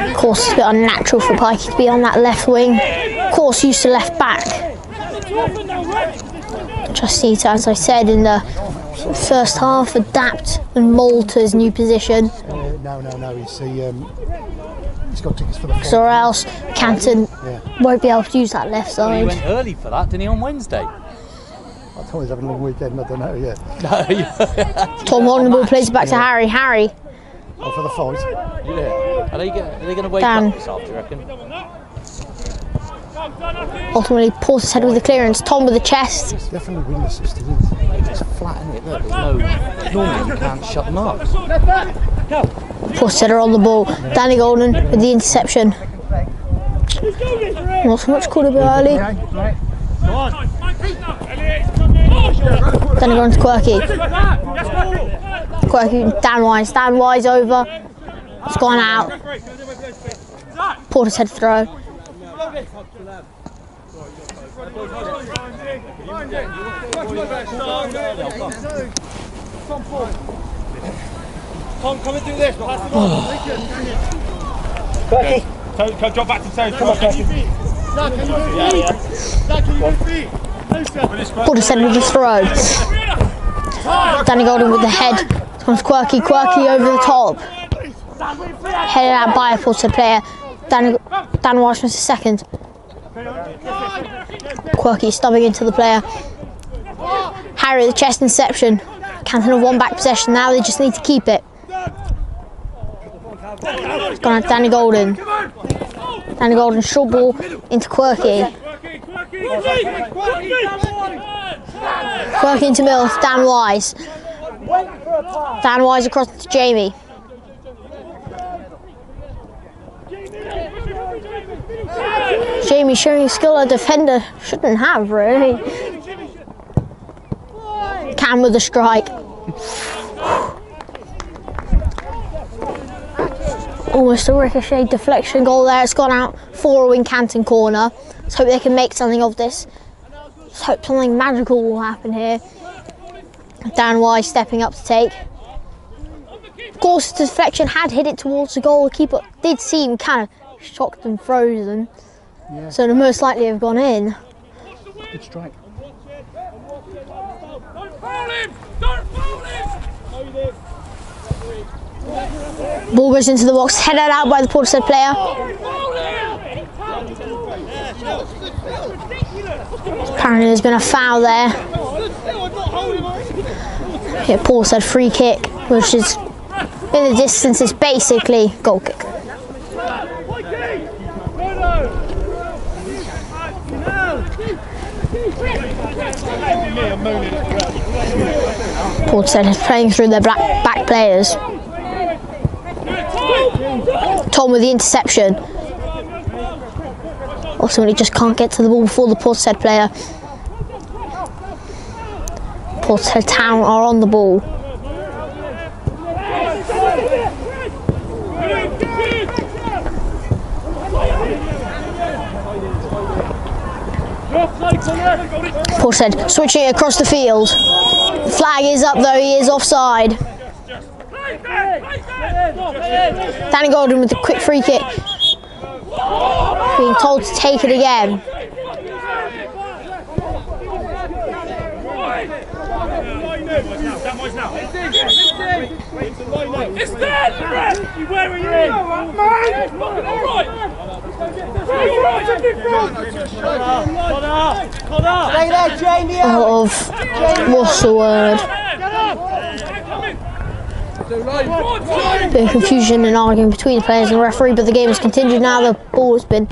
Of course, it's a bit unnatural for Pikey to be on that left wing. Of course, used to left back. Just need to, as I said in the first half, adapt and mould to his new position. No. He's got tickets for the So or else Canton won't be able to use that left Well, he side. went early for that, didn't he, on Wednesday? I thought he's having a long weekend, I don't know yet. Tom holding the ball, plays it back to Harry. Harry. Oh, for the fight. Yeah. Are they going to wake Dan. up this after, you reckon? Ultimately, Portishead with the clearance. Tom with the chest. It's definitely wind assisted, isn't it? It's flat, isn't it? Look, there's no... Normally you can't shut them up. Portishead are on the ball. Danny Golden with the interception. Not so much called a bit early. Danny Golden's Quirky. Quirky, Dan Wise. Dan Wise over. It's gone out. Portishead throw. Tom, come and do this. Pass the ball. Drop back to toes. Come on, Quirky. Portishead with the throw. Danny Golden with the head. It's gone to Quirky. Quirky over the top. Headed out by a Portishead player. Dan Walsh was the second. Quirky stubbing into the player. Harry the chest interception. Canton have won back possession. Now they just need to keep it. It's gone out to Danny Golden. Danny Golden short ball into Quirky. Quirky into Mills. Dan Wise. Dan Wise across to Jamie. Jamie showing skill a defender shouldn't have, really. Cam with a strike. Almost a ricochet deflection goal there. It's gone out for a Wincanton corner. Let's hope they can make something of this. Let's hope something magical will happen here. Dan Wise stepping up to take. Of course, the deflection had hit it towards the goal. The keeper did seem kind of shocked and frozen. Yeah. So it'll most likely have gone in. Good strike. Don't foul him! Don't foul him! Ball goes into the box, headed out by the Portishead player. Apparently there's been a foul there. Yeah, Portishead free kick, which is in the distance, is basically goal kick. Portishead is playing through their back players. Tom with the interception. Ultimately just can't get to the ball before the Portishead player. Portishead Town are on the ball. Portishead switching it across the field. The flag is up though, he is offside. Danny Golden with a quick free kick. Being told to take it again. It's dead! Where are you? Of what's the word? Bit of confusion and arguing between the players and the referee, but the game has continued now. The ball has been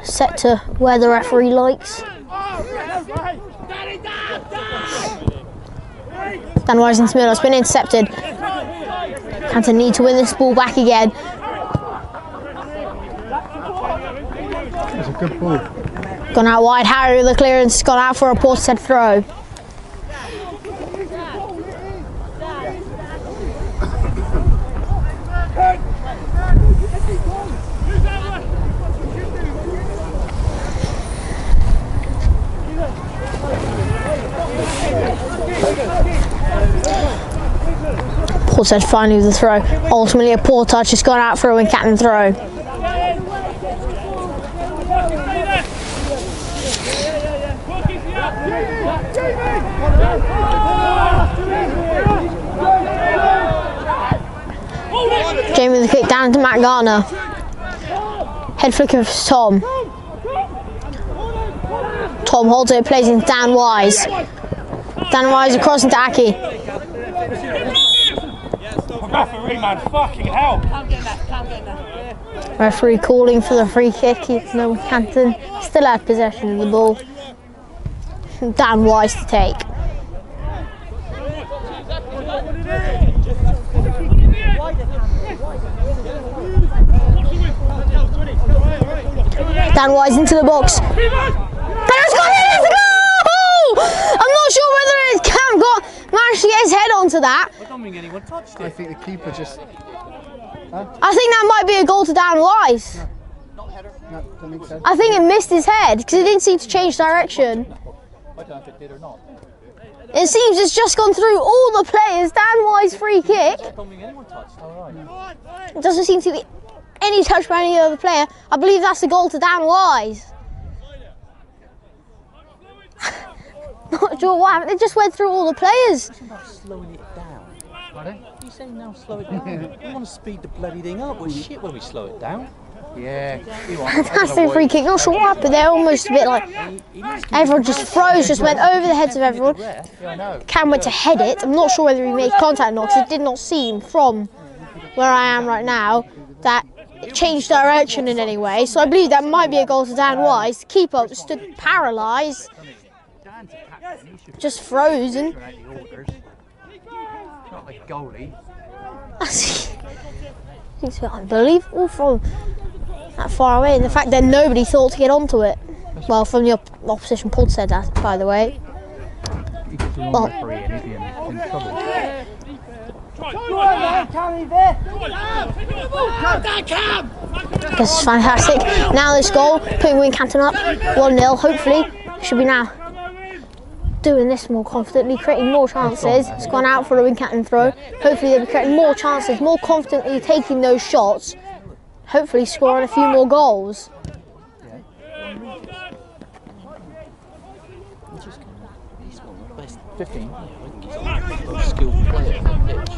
set to where the referee likes. Dan Wise into middle, it's been intercepted. Canton need to win this ball back again. That's a good ball. Gone out wide, Harry with the clearance, gone out for a Portishead throw. Portishead finally with the throw. Ultimately a poor touch, has gone out for a Wincanton throw. Jamie with the kick down to Matt Garner. Head flicker for Tom. Tom holds it, plays into Dan Wise. Dan Wise across into Aki. Referee, man, fucking hell. Referee calling for the free kick, even though Canton still had possession of the ball. Dan Wise to take. Dan Wise into the box. And it's gone in! It's a goal! I'm not sure whether Cam managed to get his head onto that. I don't think anyone touched I it. think the keeper just. I think that might be a goal to Dan Wise. No, don't think so. I think it missed his head because it didn't seem to change direction. I don't know if it did or not. It seems it's just gone through all the players. Dan Wise free kick. I don't think anyone touched it. All right. It doesn't seem to be any touch by any other player. I believe that's a goal to Dan Wise. Not sure what happened. It just went through all the players. It's about slowing it down. Pardon? You say now slow it down. We want to speed the bloody thing up. Well, shit when we slow it down. Yeah. Fantastic free kick. Not sure what happened. They're almost a bit like everyone just froze, just went over the heads of everyone. Yeah, I know. Cam went to head it. I'm not sure whether he made contact or not because it did not seem from where I am right now that it changed direction in any way. So I believe that might be a goal to Dan Wise. The keeper stood paralysed, just frozen. Not like goalie. It's unbelievable from that far away, and the fact that nobody thought to get onto it. Well, from the opposition Portishead, that, by the way. He gets the wrong referee and he'd be in trouble. This is fantastic. Now this goal, putting Wincanton up 1-0. Hopefully, should be now doing this more confidently, creating more chances. It's gone out for a Wincanton throw. Hopefully, they'll be creating more chances, more confidently taking those shots. Hopefully, scoring a few more goals. 15. Most skilled player on the pitch.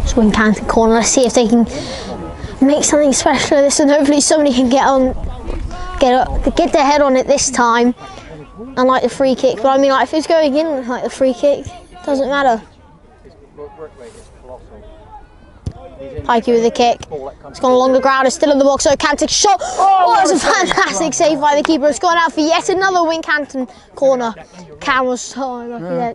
Just Wincanton corner. Let's see if they can make something special of this, and hopefully somebody can get their head on it this time. Unlike the free kick, but I mean, like if it's going in like the free kick, doesn't matter. Pikey with the kick. It's gone along the ground. It's still in the box. So Canton shot. Oh, it's a fantastic save by the keeper. It's gone out for yet another Wincanton corner. Cam was so unlucky there.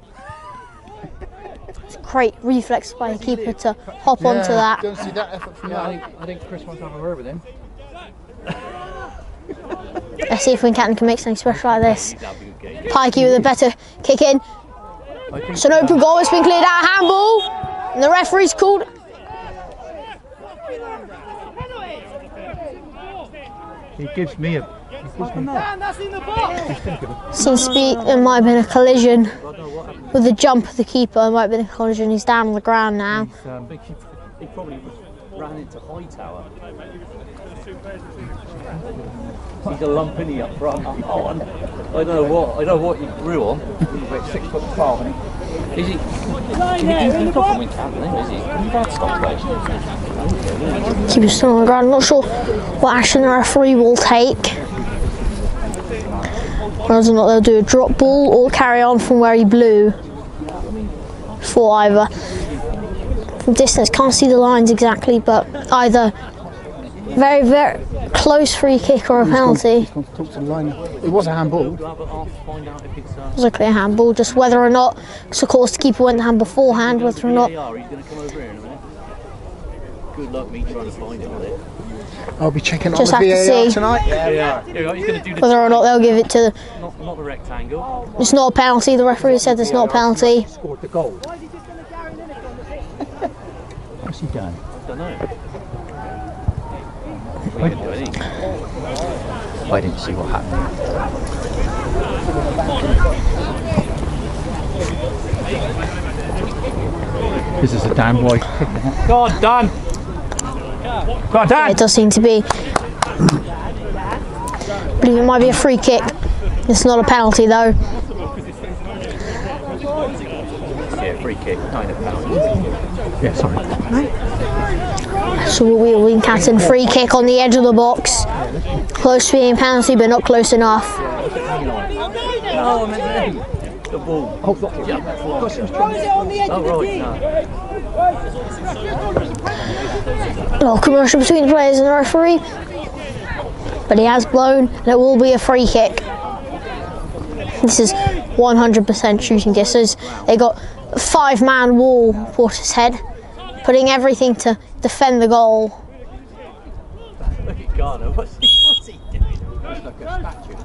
It's a great reflex by the keeper to hop onto that. Don't see that effort from that. I think Chris wants to have a word with him. Let's see if Wincanton can make something special like this. Pikey with a better kick in. It's an open goal. It's been cleared out. Handball. And the referee's called. He gives me a. Seems to be, it might have been a collision with the jump of the keeper. It might have been a collision. He's down on the ground now. He probably ran into Hightower. He's a lumpini up front. Oh, I don't know what he grew on. He's like 6'12", isn't he? Is he? He's not from Wincanton, is he? He's had stop play. Keeper's still on the ground. Not sure what action the referee will take. Whether or not they'll do a drop ball or carry on from where he blew. For either. From distance, can't see the lines exactly, but either very, very close free kick or a penalty. He's gone to talk to the line. It was a handball. It was a clear handball, just whether or not, because of course the keeper went to hand beforehand, whether or not. He's going to come over here in a minute. Good luck me trying to find him there. I'll be checking on Just the have to VAR see. tonight. Yeah. He's going to do the Whether or not they'll give it to. not the rectangle. It's not a penalty. The referee said it's not a penalty. Scored the goal. What's he done? I don't know. We didn't do anything. I didn't see what happened. This is a damn boy. Go on, Dan. Go on, Dan. It does seem to be. I believe it might be a free kick. It's not a penalty though. free kick, not in a penalty. Yeah, sorry. So we Wincanton free kick on the edge of the box. Close to being penalty, but not close enough. No, I meant them. The ball. Oh, yeah. Oh, right, no. Little commercial between the players and the referee. But he has blown, and it will be a free kick. This is 100% shooting distance. They got a 5-man wall, Portishead, putting everything to defend the goal. Look at Garner, what's he doing? Looks like a statue.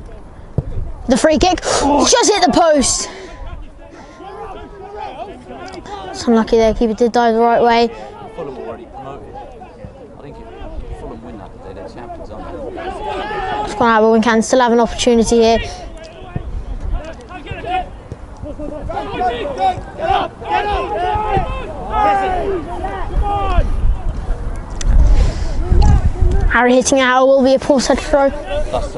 The free kick just hit the post. It's unlucky there, keeper did dive the right way. Fulham already promoted. I think if Fulham win that, they're champions, aren't they? It's gone out, but Wincanton still have an opportunity here. Harry hitting out will be a Portishead throw. That's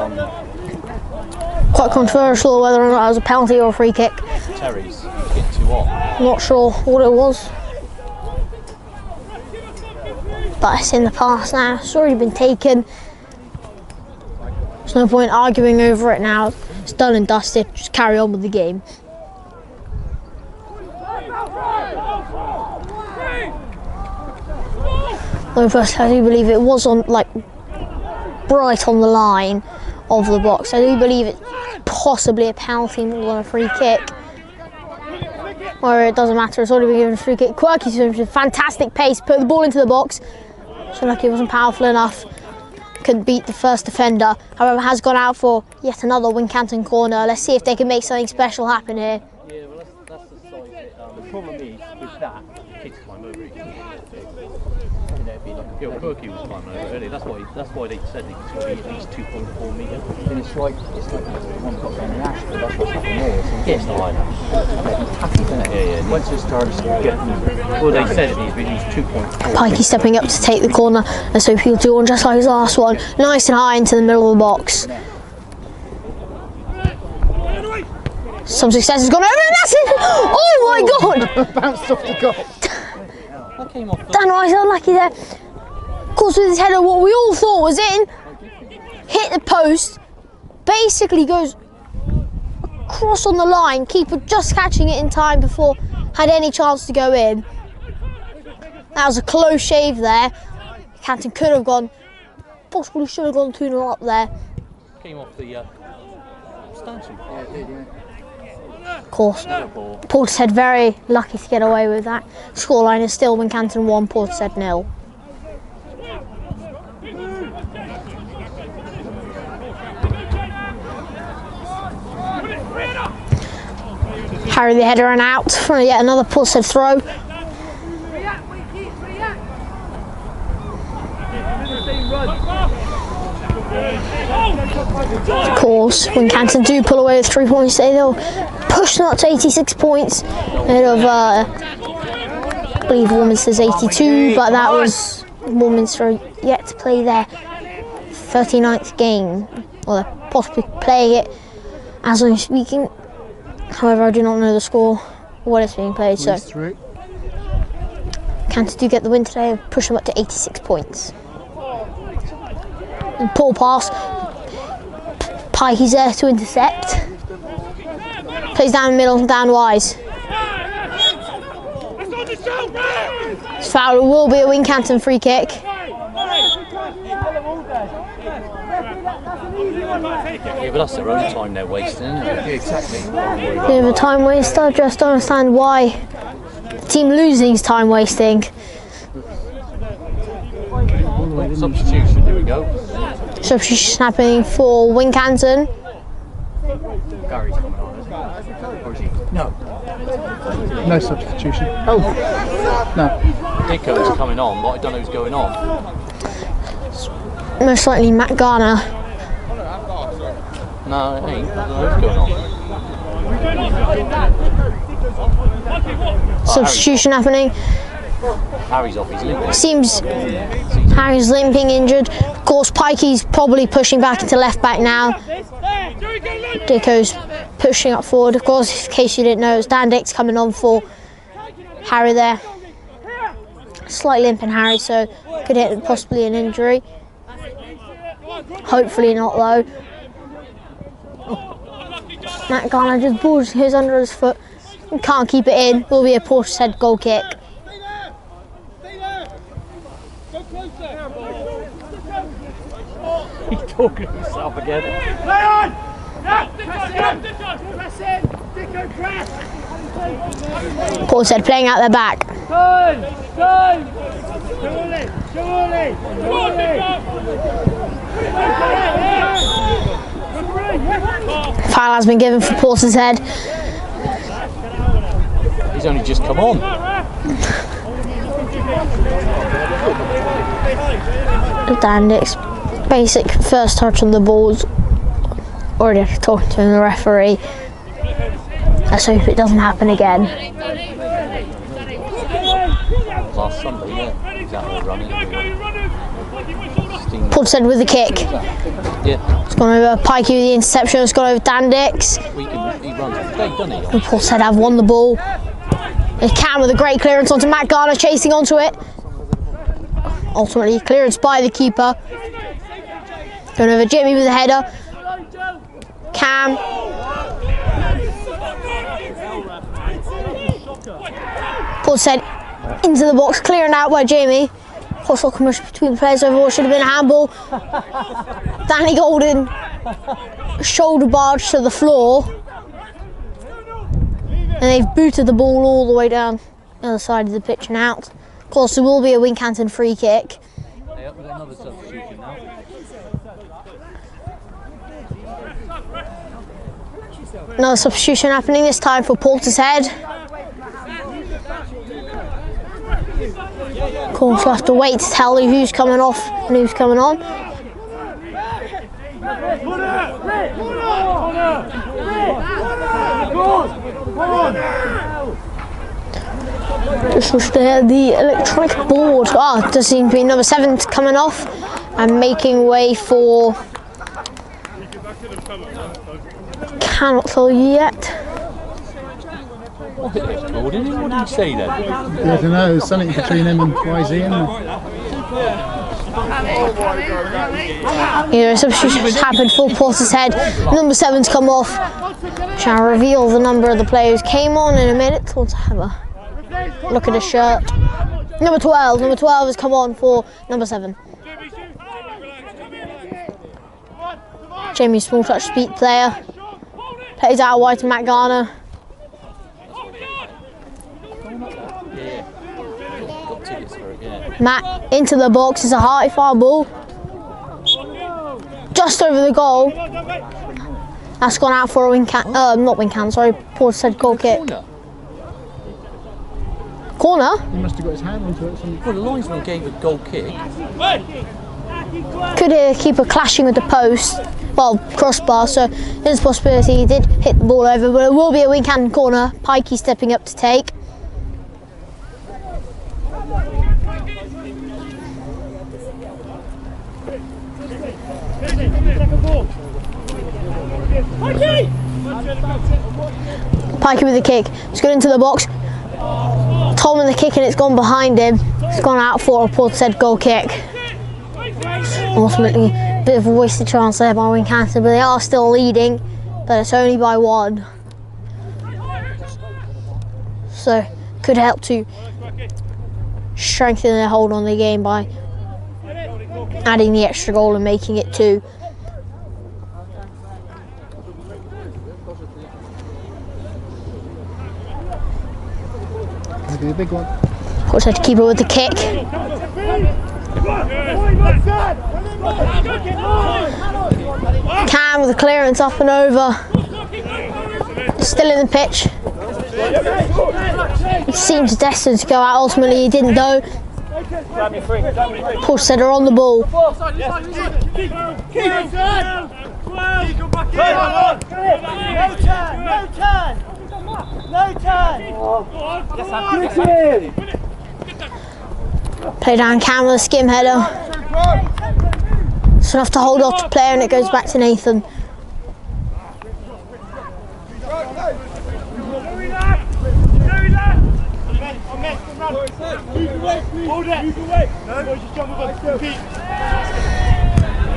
Quite controversial whether or not it was a penalty or a free kick. Terry's getting too hot. Not sure what it was. But it's in the past now. It's already been taken. There's no point arguing over it now. It's done and dusted. Just carry on with the game. Though first, I do believe it was on, like, right on the line of the box. I do believe it's possibly a penalty more than a free kick. Or it doesn't matter, it's already been given a free kick. Quirky swims with fantastic pace, put the ball into the box. So lucky it wasn't powerful enough. Couldn't beat the first defender. However, has gone out for yet another Wincanton corner. Let's see if they can make something special happen here. Yeah, well, that's the side that, the problem is with that, kids climb over it. Yeah, Quirky was climbing over earlier. That's why they said it's going to be at least 2.4 metres. And it's like the one got down in Ash, but that's what's happening there. Yeah, it's not like that. Yeah. Once it starts getting... Well, they said it needs to be at least 2.4. Pikey stepping up to take the corner, and so he'll do one just like his last one. Nice and high into the middle of the box. Some success has gone over, and that's it! Oh my god! Bounced off the goal. That came off. Dan Rice unlucky there. Of course, with his header, what we all thought was in, hit the post, basically goes across on the line, keeper just catching it in time before had any chance to go in. That was a close shave there. Canton could have gone, possibly should have gone 2-0 up there. Came off the statue. Yeah, it did, yeah. Of course, Portishead very lucky to get away with that. Scoreline is still Wincanton 1, Portishead 0. Harry the header and out for yet another Portishead throw. Of course, Wincanton do pull away with 3 points, they'll push them up to 86 points ahead of, I believe Warminster's 82, but that was Warminster yet to play their 39th game, or they're possibly playing it as I'm speaking. However, I do not know the score or when it's being played, so Canton do get the win today and push them up to 86 points. And poor pass. Pikey's there to intercept. Plays down the middle, down Wise. It's foul, it will be a Wincanton free kick. Yeah, but that's their own time they're wasting, isn't it? Yeah, exactly. Bit of a time waster, I just don't understand why the team losing is time wasting. Substitution, here we go. Substitution happening for Wincanton. Gary's coming on, isn't he? Or is he? No. No substitution. Oh, no. Dicko's coming on, but I don't know who's going on. Most likely Matt Garner. No, it ain't. I don't know who's going on. Substitution happening. Harry's off, he's limping. Seems Harry's limping, injured. Of course, Pikey's probably pushing back into left back now. Dicko's pushing up forward. Of course, in case you didn't know, it's Dan Dick's coming on for Harry there. Slight limp in Harry, so could hit possibly an injury. Hopefully not though. Matt Garner just balls his under his foot. Can't keep it in. Will be a Portishead goal kick. He's talking to himself again. Play on! Press in! Press! Portishead playing out their back. Turn! Surely! Foul has been given for Portishead. He's only just come on. Dandic's basic first touch on the ball's already talking to the referee. Let's hope it doesn't happen again. Last Sunday, yeah. Exactly, running. Portishead with the kick. Yeah. It's gone over Pikey with the interception. It's gone over Dandic's. He runs today, doesn't he? And Portishead have won the ball. It's Cam with a great clearance onto Matt Garner, chasing onto it. Ultimately clearance by the keeper. Going over Jimmy with a header. Cam. Portishead into the box, clearing out by Jamie. Hostile commotion between the players over what should have been a handball. Danny Golden shoulder barge to the floor. And they've booted the ball all the way down the other side of the pitch and out. Of course, there will be a Wincanton free kick. Yep, we've got another substitution now. Another substitution happening this time for Portishead. Of course, we'll have to wait to tell you who's coming off and who's coming on. Just wish they had the electronic board. It does seem to be number 7 coming off and making way for. Cannot tell you yet. What did he say then? I don't know, there's something between him and YZ, isn't there? A substitution has happened for Portishead. Number 7's come off. Shall reveal the number of the players came on in a minute. Let's have a look at his shirt. Number 12 has come on for number 7. Jamie small touch speed player. Plays out wide to Matt Garner. Matt into the box. It's a high fire ball. Just over the goal. That's gone out for a Portishead goal kick. Corner? He must have got his hand onto it. Well, the linesman gave a goal kick. Could hear the keeper clashing with the post. Well, crossbar, so there's a possibility he did hit the ball over, but it will be a Wincanton corner. Pikey stepping up to take. Pikey with the kick. It's good into the box. Tom in the kick and it's gone behind him. It's gone out for a Portishead goal kick. Ultimately, a bit of a wasted chance there by Wincanton, but they are still leading, but it's only by 1. So, could help to strengthen their hold on the game by adding the extra goal and making it 2. Maybe a big one. Portishead to keep it with the kick. Cam with the clearance up and over. Still in the pitch. He seems destined to go out. Ultimately, he didn't though. Portishead are on the ball. No turn! Play down Cam with a skim header. It's enough to hold off the player and it goes back to Nathan. Hold it. No, just jump with us. Repeat.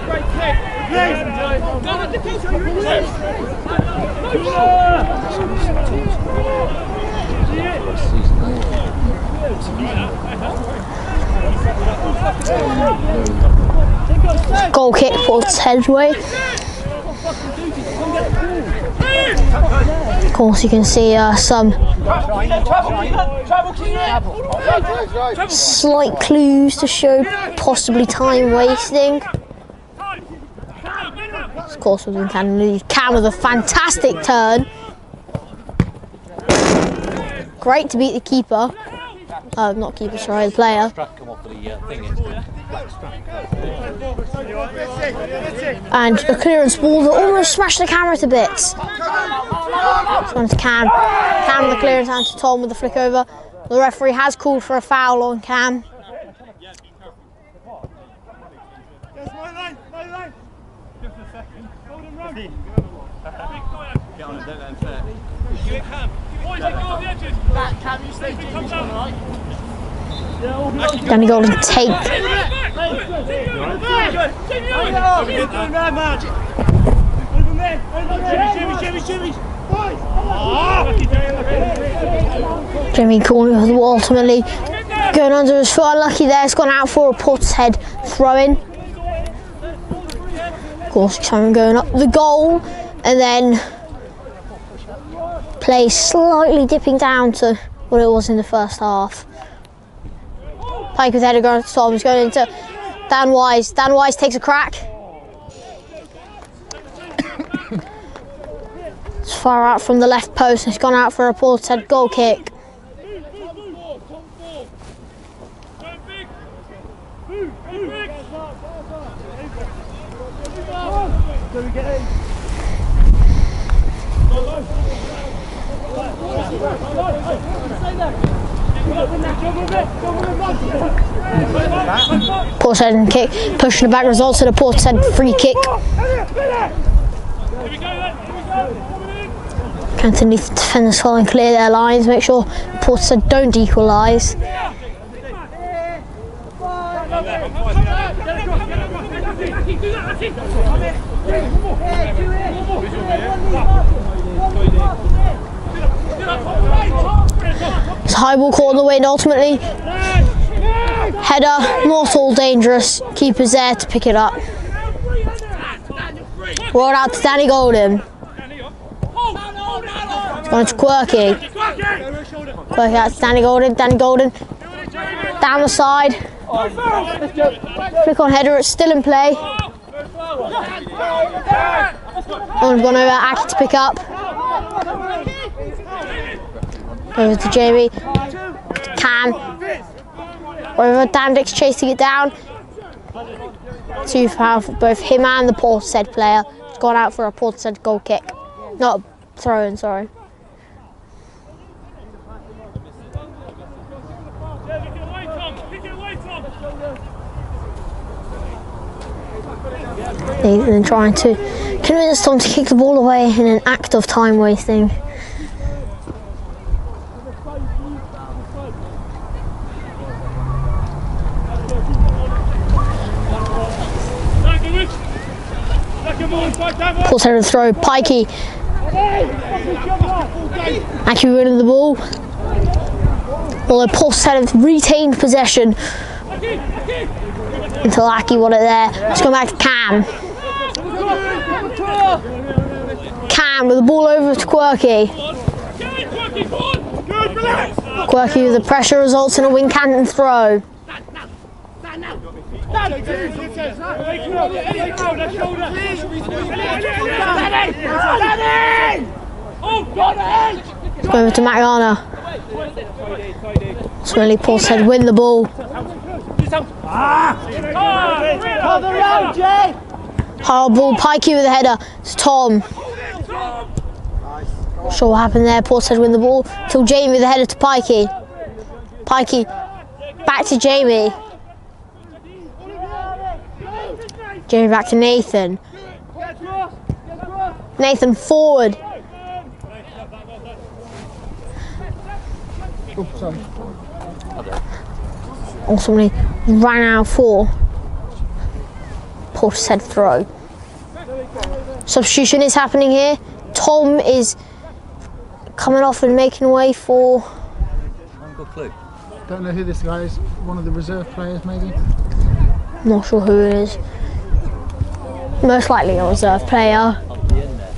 Great kick. Go on the kick. Goal kick, Portishead way. Of course, you can see some slight clues to show possibly time wasting. Of course, we can leave Cam with a fantastic turn. Great to beat the keeper. Not keeper, sorry, the player. Come off the thing. And a clearance ball that almost smashed the camera to bits. It's gone to Cam. Cam with the clearance and to Tom with the flick over. The referee has called for a foul on Cam. Danny Golden take. Jimmy Corner ultimately going under his foot. Unlucky there. It's gone out for a Portishead throw-in. Of course, time going up the goal, and then play slightly dipping down to what it was in the first half. Pike with header going to Tom. He's going into Dan Wise. Dan Wise takes a crack. It's far out from the left post. It's gone out for a Portishead goal kick. Portishead and kick, pushing it back, results in a Portishead free kick. Canton need to defend as well and clear their lines, make sure Portishead don't equalise. It's a high ball caught on the wind ultimately. Header, not all dangerous. Keeper's there to pick it up. Rolled out to Danny Golden. It's going to Quirky. Quirky out to Danny Golden. Danny Golden down the side. Flick on header, it's still in play. One's gone over Aki to pick up. Over to Jamie. To Cam. Over Dan Dick's chasing it down. Too far for both him and the Portishead player. It's gone out for a Portishead goal kick. Not a throw-in, sorry. Nathan trying to convince Tom to kick the ball away in an act of time wasting. Portishead throw, Pikey. Actually winning the ball. Although Portishead have retained possession until Aki won it there. Let's go back to Cam. Cam with the ball over to Quirky. Quirky with the pressure results in a Wincanton throw. Over to Mariana. Swinley Portishead win the ball. Hard ball, Pikey with the header. It's Tom. Not sure what happened there. Portishead win the ball. Till Jamie with the header to Pikey. Pikey back to Jamie. Jamie back to Nathan. Nathan forward. ultimately ran out for Portishead throw. Substitution is happening here. Tom is coming off and making way for... I haven't got a clue. Don't know who this guy is. One of the reserve players, maybe. Not sure who it is. Most likely a reserve player. Up the end there.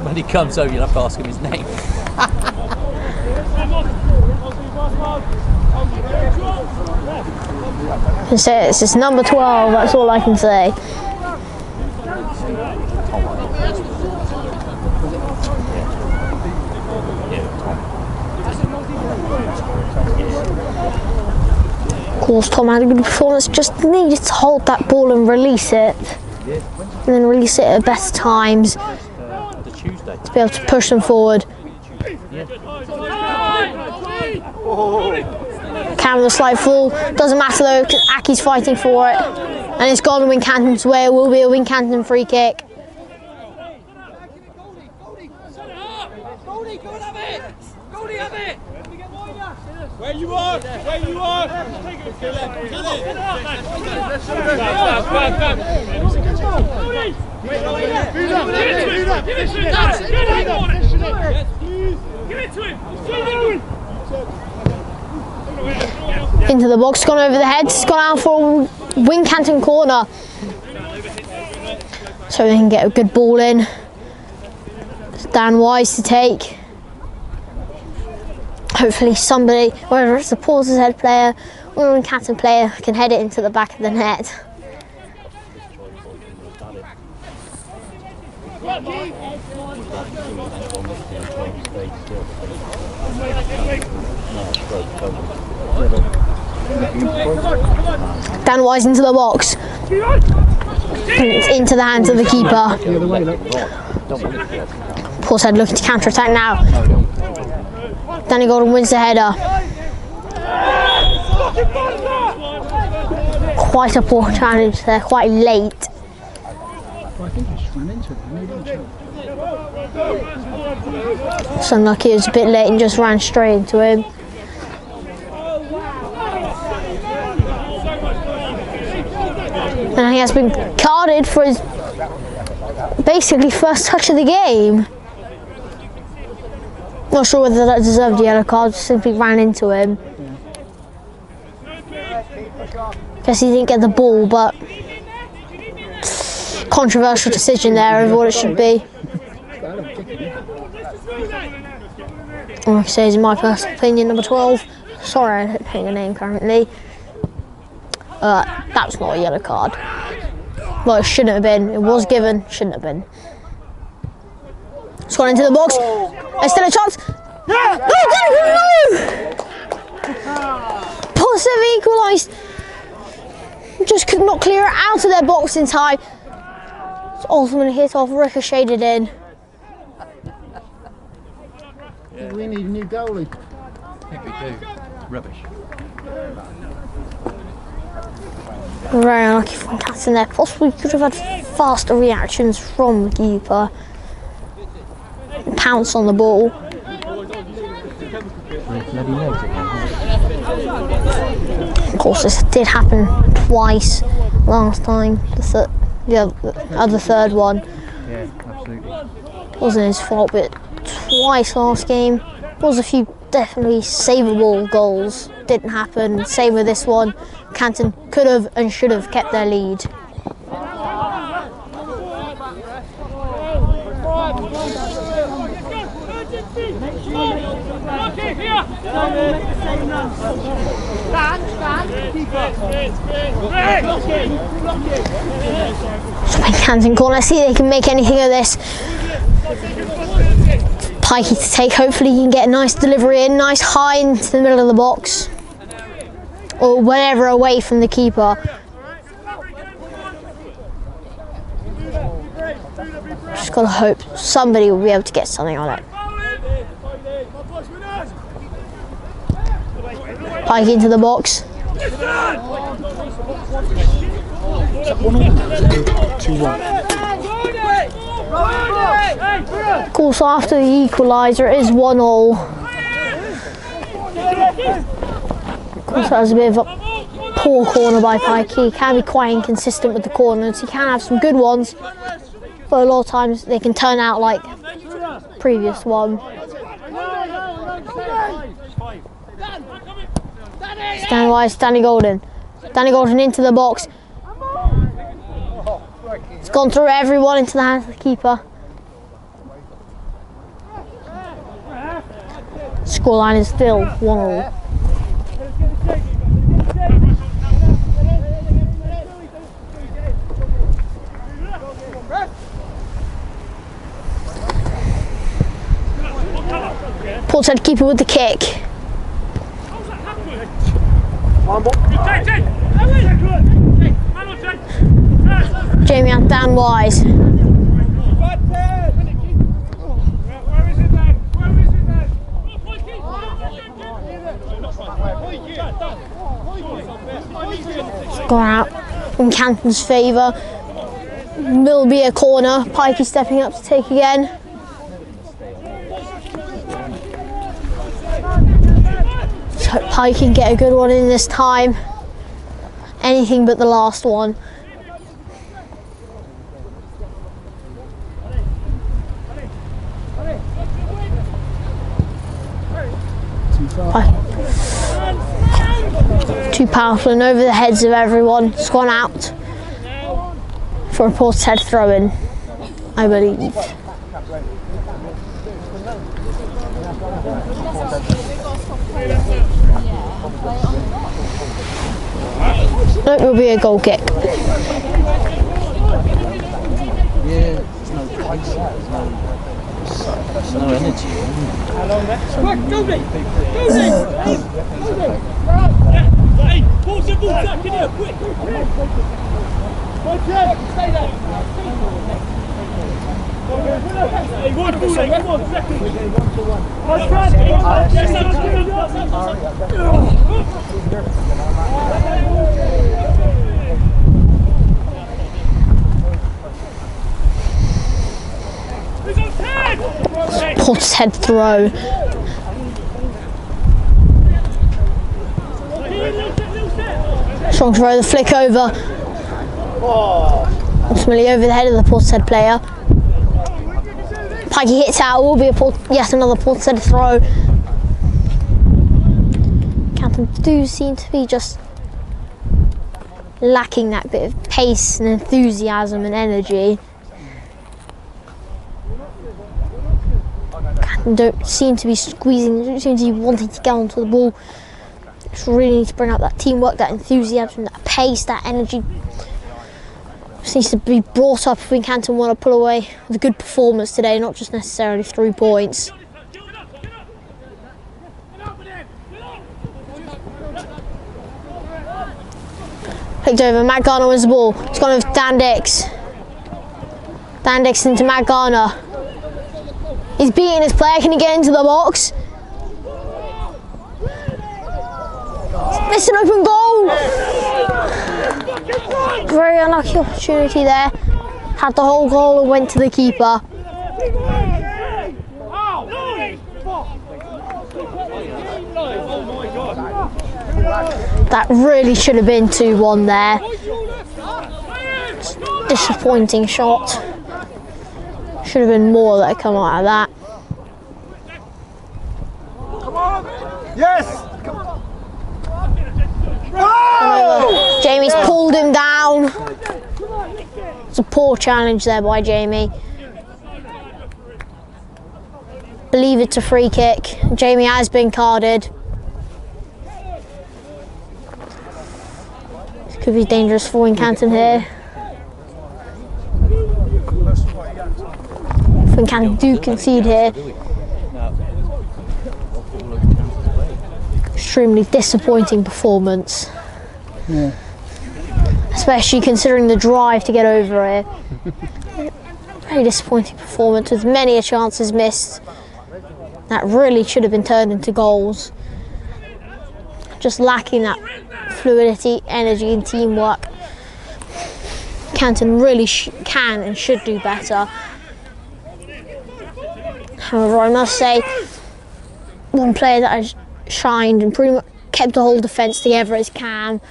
When he comes over, you'll have to ask him his name. It's just number 12, that's all I can say. Of course, Tom had a good performance, just needed to hold that ball and release it. And then release it at best times to be able to push them forward. Camera slight fall, doesn't matter though, because Aki's fighting for it. And it's gone Wincanton's way, it will be a Wincanton free kick. Where you are! Where you are! Into the box, gone over the head, it's gone out for a Wincanton corner. So they can get a good ball in. It's Dan Wise to take. Hopefully somebody, whether it's a Portishead player or a Wincanton player, can head it into the back of the net. Dan Wise into the box. And it's into the hands of the keeper. Portishead looking to counter-attack now. Danny Golden wins the header. Quite a poor challenge there, quite late. Well, I think he just ran into it. Maybe It's unlucky, it was a bit late and just ran straight into him. And he has been carded for his basically first touch of the game. Not sure whether that deserved a yellow card, simply ran into him. Guess he didn't get the ball, but controversial decision there of what it should be. Like I say, is my personal opinion, number 12. Sorry, I don't know your name currently. That was not a yellow card. Well, it shouldn't have been. It was given, shouldn't have been. It's gone into the box. There's still a chance. No! Portishead equalised. Just could not clear it out of their box in time. It's ultimately hit off, ricocheted in. we need a new goalie. I think we do. Rubbish. Very unlucky for Wincanton there. Possibly could have had faster reactions from the keeper. Pounce on the ball. Of course, this did happen twice last time. The other third one. Yeah, absolutely. Wasn't his fault, but twice last game. Was a few definitely savable goals. Didn't happen. Same with this one. Canton could have and should have kept their lead. Canton corner. Let's see if they can make anything of this. Pikey to take. Hopefully he can get a nice delivery in, nice high into the middle of the box, or whatever away from the keeper. Just gotta hope somebody will be able to get something on it. Pikey into the box. Is that 1-1? 2-1. Of course, after the equaliser, it is 1-all. Of course, that was a bit of a poor corner by Pikey. He can be quite inconsistent with the corners. He can have some good ones, but a lot of times they can turn out like the previous one. Stand wise, Danny Golden. Danny Golden into the box. It's gone through everyone into the hands of the keeper. Scoreline is still 1-all. Portishead keeper with the kick. Jamie and Dan Wise. It's gone out in Canton's favour. Will be a corner. Pikey stepping up to take again. Let's hope Pikey can get a good one in this time. Anything but the last one. Too powerful and over the heads of everyone. It's gone out for a Portishead throw-in, I believe. It will be a goal kick. There's no energy. Hey, ball back in here, quick! Stay there! Hey, one ball, come on, second! Portishead throw. Strong throw, the flick over. Ultimately over the head of the Portishead player. Pikey hits out, will be yet another Portishead throw. Canton do seem to be just lacking that bit of pace and enthusiasm and energy. Canton don't seem to be squeezing, don't seem to be wanting to get onto the ball. Just really need to bring out that teamwork, that enthusiasm, that pace, that energy. Just needs to be brought up if we Canton want to pull away with a good performance today, not just necessarily 3 points. Picked over, Matt Garner wins the ball. It's gone over Dan Dix. Dan Dix into Matt Garner. He's beating his player, can he get into the box? It's an open goal! Very unlucky opportunity there. Had the whole goal and went to the keeper. That really should have been 2-1 there. Disappointing shot. Should have been more that had come out of that. Yes! Jamie's pulled him down. It's a poor challenge there by Jamie. Believe it's a free kick. Jamie has been carded. This could be dangerous for Wincanton here. If Wincanton do concede here. Extremely disappointing performance. Yeah. Especially considering the drive to get over here. Very disappointing performance with many chances missed. That really should have been turned into goals. Just lacking that fluidity, energy and teamwork. Canton really can and should do better. However, I must say, one player that has shined and pretty much kept the whole defence together is Cam.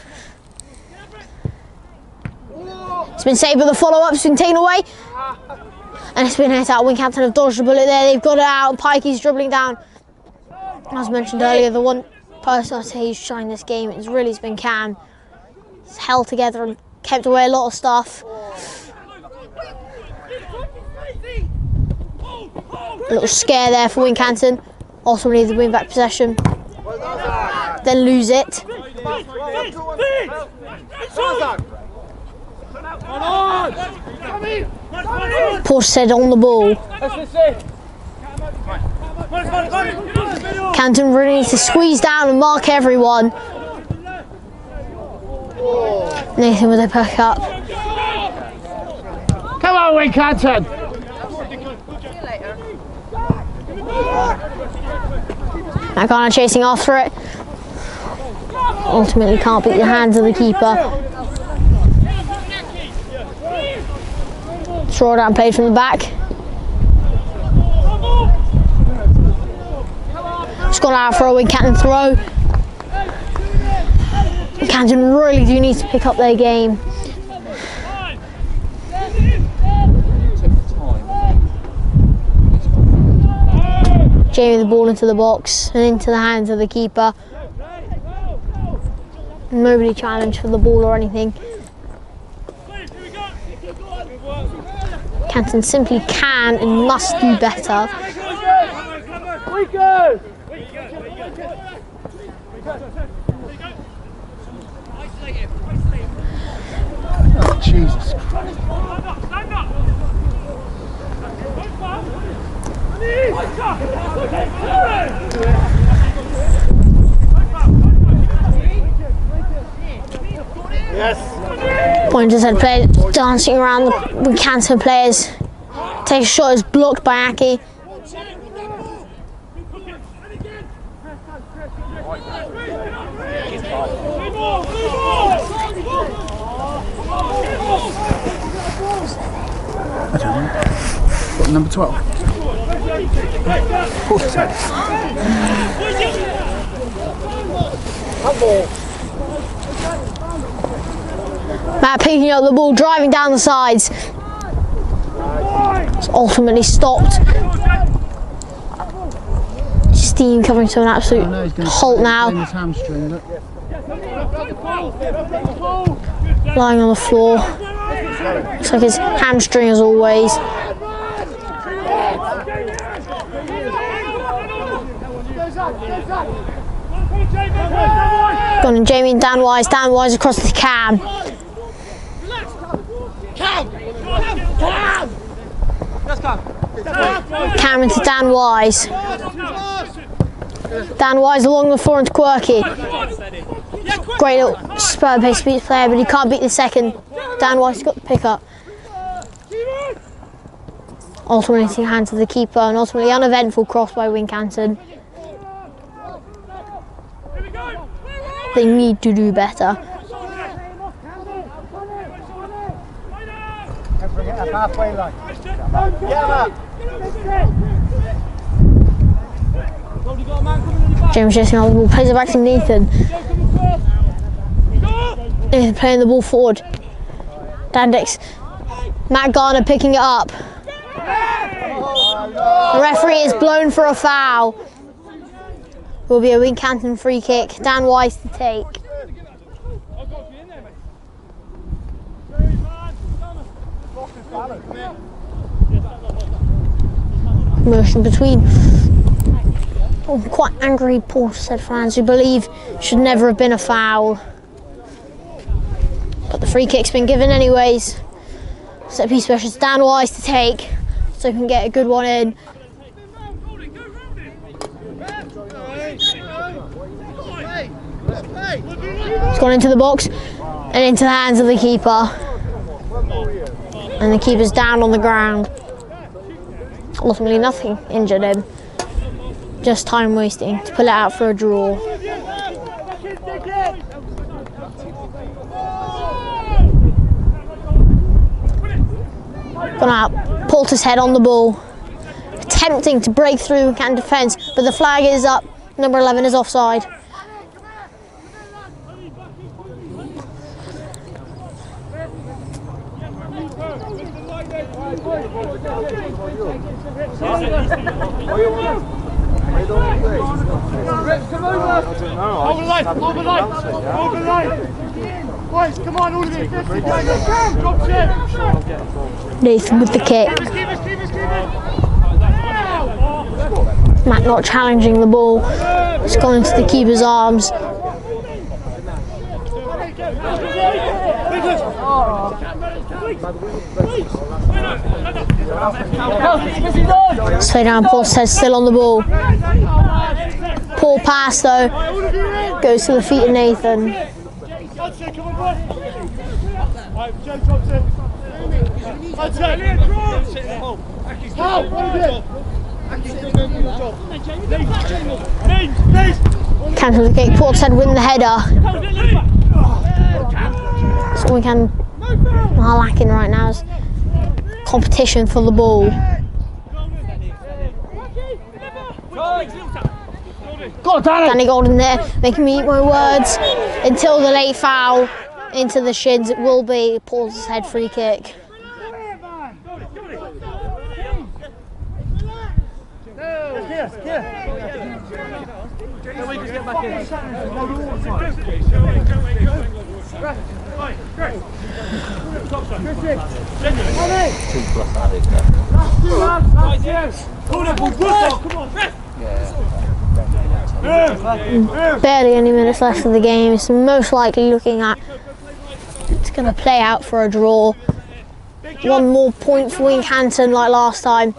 It's been saved, but the follow-up's been taken away. And it's been hit out. Wincanton have dodged the bullet there. They've got it out. Pikey's dribbling down. As mentioned earlier, the one person I'd say who's shined this game has really been Cam. He's held together and kept away a lot of stuff. A little scare there for Wincanton. Also need the win back possession. Then lose it. Portishead on the ball. Canton really needs to squeeze down and mark everyone. Nathan with a pick up. Come on, Wincanton! Magana chasing after it. Ultimately can't beat the hands of the keeper. Drawdown played from the back. It's gone out for a Wincanton throw. Wincanton really do need to pick up their game. Jamie the ball into the box and into the hands of the keeper. Nobody challenged for the ball or anything. Canton simply can and must do better. Oh, Jesus Christ. Portishead player dancing around the Wincanton players. Takes a shot, is blocked by Aki. What, number 12? Portishead. Matt picking up the ball, driving down the sides. It's ultimately stopped. Steam coming to an absolute halt now. Lying on the floor. Looks like his hamstring as always. Gone and Jamie and Dan Wise. Dan Wise across to Cam. Cam into Dan Wise. Dan Wise along the floor into Quirky. Great little spur pace speed player, but he can't beat the second. Dan Wise got the pick up. Alternating hands to the keeper, and ultimately uneventful cross by Wincanton. They need to do better. Halfway line. James chasing out the ball, plays it back to Nathan. Nathan playing the ball forward. Dandex. Matt Garner picking it up. The referee is blown for a foul. Will be a Wincanton free kick. Dan Wise to take. Motion between quite angry Portishead fans who believe should never have been a foul. But the free kick's been given anyways. Set piece special, Dan Wise to take, so he can get a good one in. It's gone into the box and into the hands of the keeper. And the keeper's down on the ground. Ultimately nothing injured him. Just time wasting to pull it out for a draw. Gone out. Portishead on the ball. attempting to break through Wincanton defence, but the flag is up. Number 11 is offside. Hold the line, hold the line, hold the line. Boys, come on, all of you. Drop shit. Nathan with the kick. Keep us. Matt not challenging the ball. It's gone into the keeper's arms. Slow down, Portishead still on the ball. Poor pass though. Goes to the feet of Nathan. Cancel the kick. Portishead win the header. So we can are lacking right now is competition for the ball. Danny Golden there, making me eat my words until the late foul into the shins. It will be Portishead free kick. Barely any minutes left of the game. It's most likely looking at it's going to play out for a draw. One more point for Wincanton like last time.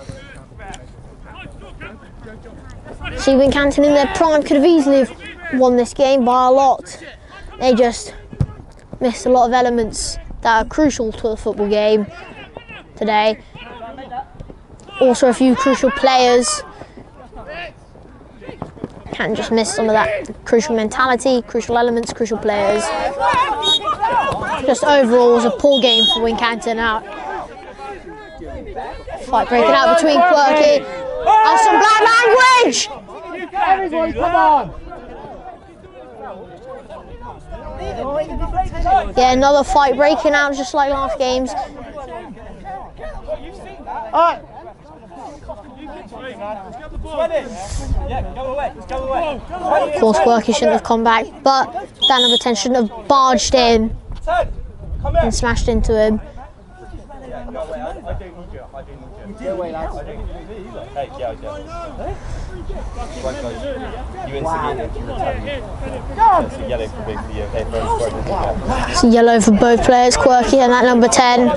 See, Wincanton in their prime could have easily won this game by a lot. They just missed a lot of elements that are crucial to the football game today. Also a few crucial players. Can't just miss some of that crucial mentality, crucial elements, crucial players. Just overall was a poor game for Wincanton out. Fight breaking out between Quirky and some black language! Everybody, come on! Yeah, another fight breaking out just like last game's. Of course, Quirky shouldn't have come back, but that number 10 shouldn't have barged in and smashed into him. It's yellow for both players, Quirky and that number 10.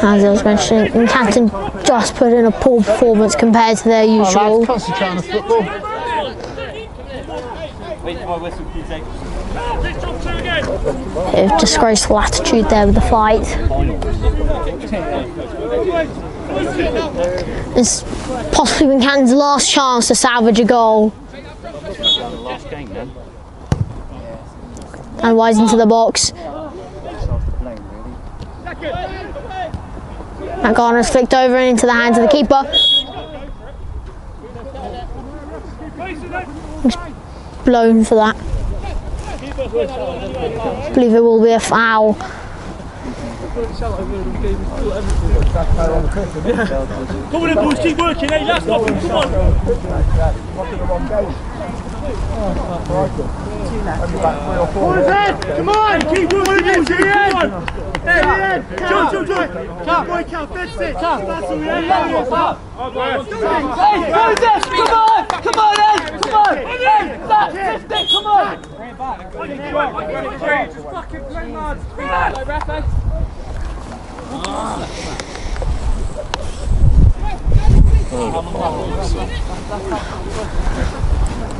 As I was mentioning, Wincanton just put in a poor performance compared to their usual. Concentrate on the football. Disgraceful attitude there with the fight. It's possibly Wincanton's last chance to salvage a goal. And wise into the box. That Garner's flicked over and into the hands of the keeper. He's blown for that. I believe it will be a foul. Come on, boys, keep working, hey, last one, come on. Come on, keep working, come on. Hey, jump. Boy, count, that's it. That's all we have. Hey, come on, Ed, come on. Hey, that's 50, come on. Fucking great, lads.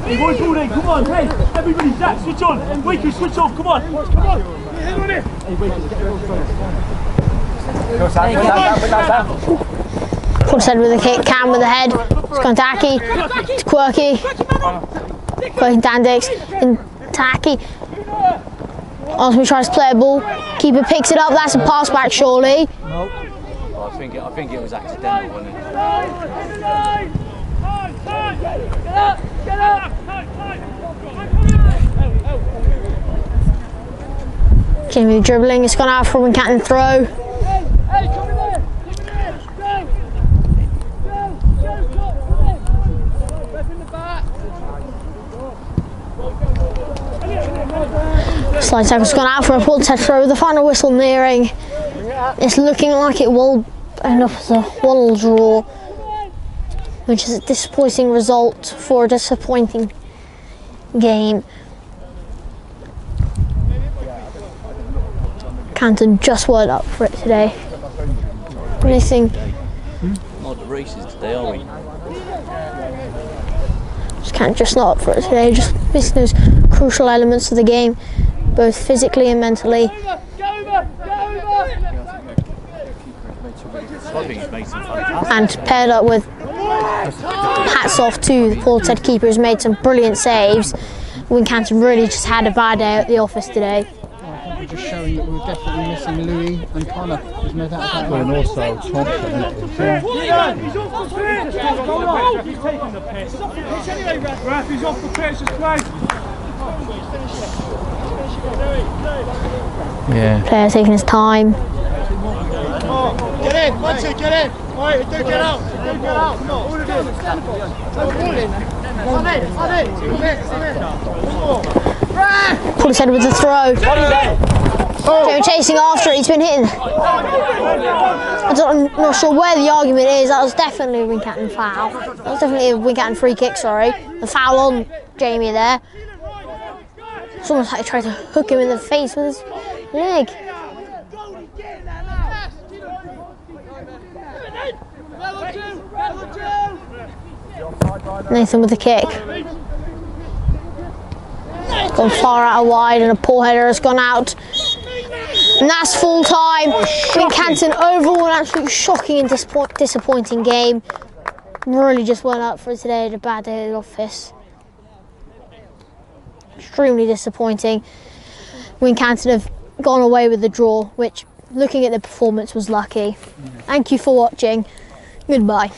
Hey, boys, all in, come on, hey, everybody, Zach, switch on. Wakey, switch on, come on. Come on, hit on it. Hey, Wakey, Portishead with a kick, Cam with the head. It's gone to Aki, to Quirky. Quirky Dandix into Taki. Osman tries to play a ball. Keeper picks it up. That's a pass back, surely. Oh, I think it was accidental, wasn't it? Jamie dribbling. It's gone out for a Wincanton throw. Slide tackle's gone out for a Portishead throw. The final whistle nearing. It's looking like it will end up as a 1-1 draw, which is a disappointing result for a disappointing game. Canton just weren't up for it today. Anything? Not the races today, are we? Just not up for it today. Just missing those crucial elements of the game, both physically and mentally. I think he's made some fantastic. And paired up with hats off to the Portishead keeper who's made some brilliant saves. Wincanton really just had a bad day at the office today. I think we're just showing that we're definitely missing Louis and Connor. There's no doubt about Well, that. and also Thompson. He's off the pitch! He's taking the piss. He's off the pitch anyway, ref. He's off the pitch, it's great. Yeah. Player taking his time. Get in, one, two, get in. Alright, don't get out. Don't get out. Come on. All of you. Stand up. Portishead with the throw. Jamie chasing after it. He's been hitting. I'm not sure where the argument is. That was definitely a Wincanton foul. That was definitely a Wincanton free kick, sorry. The foul on Jamie there. It's almost like he tried to hook him in the face with his leg. Nathan with the kick. Gone far out wide and a poor header has gone out. And that's full time. Wincanton overall an absolutely shocking and disappointing game. Really just weren't up for it today. Had a bad day at the office. Extremely disappointing. Wincanton have gone away with the draw, which looking at the performance was lucky. Thank you for watching. Goodbye.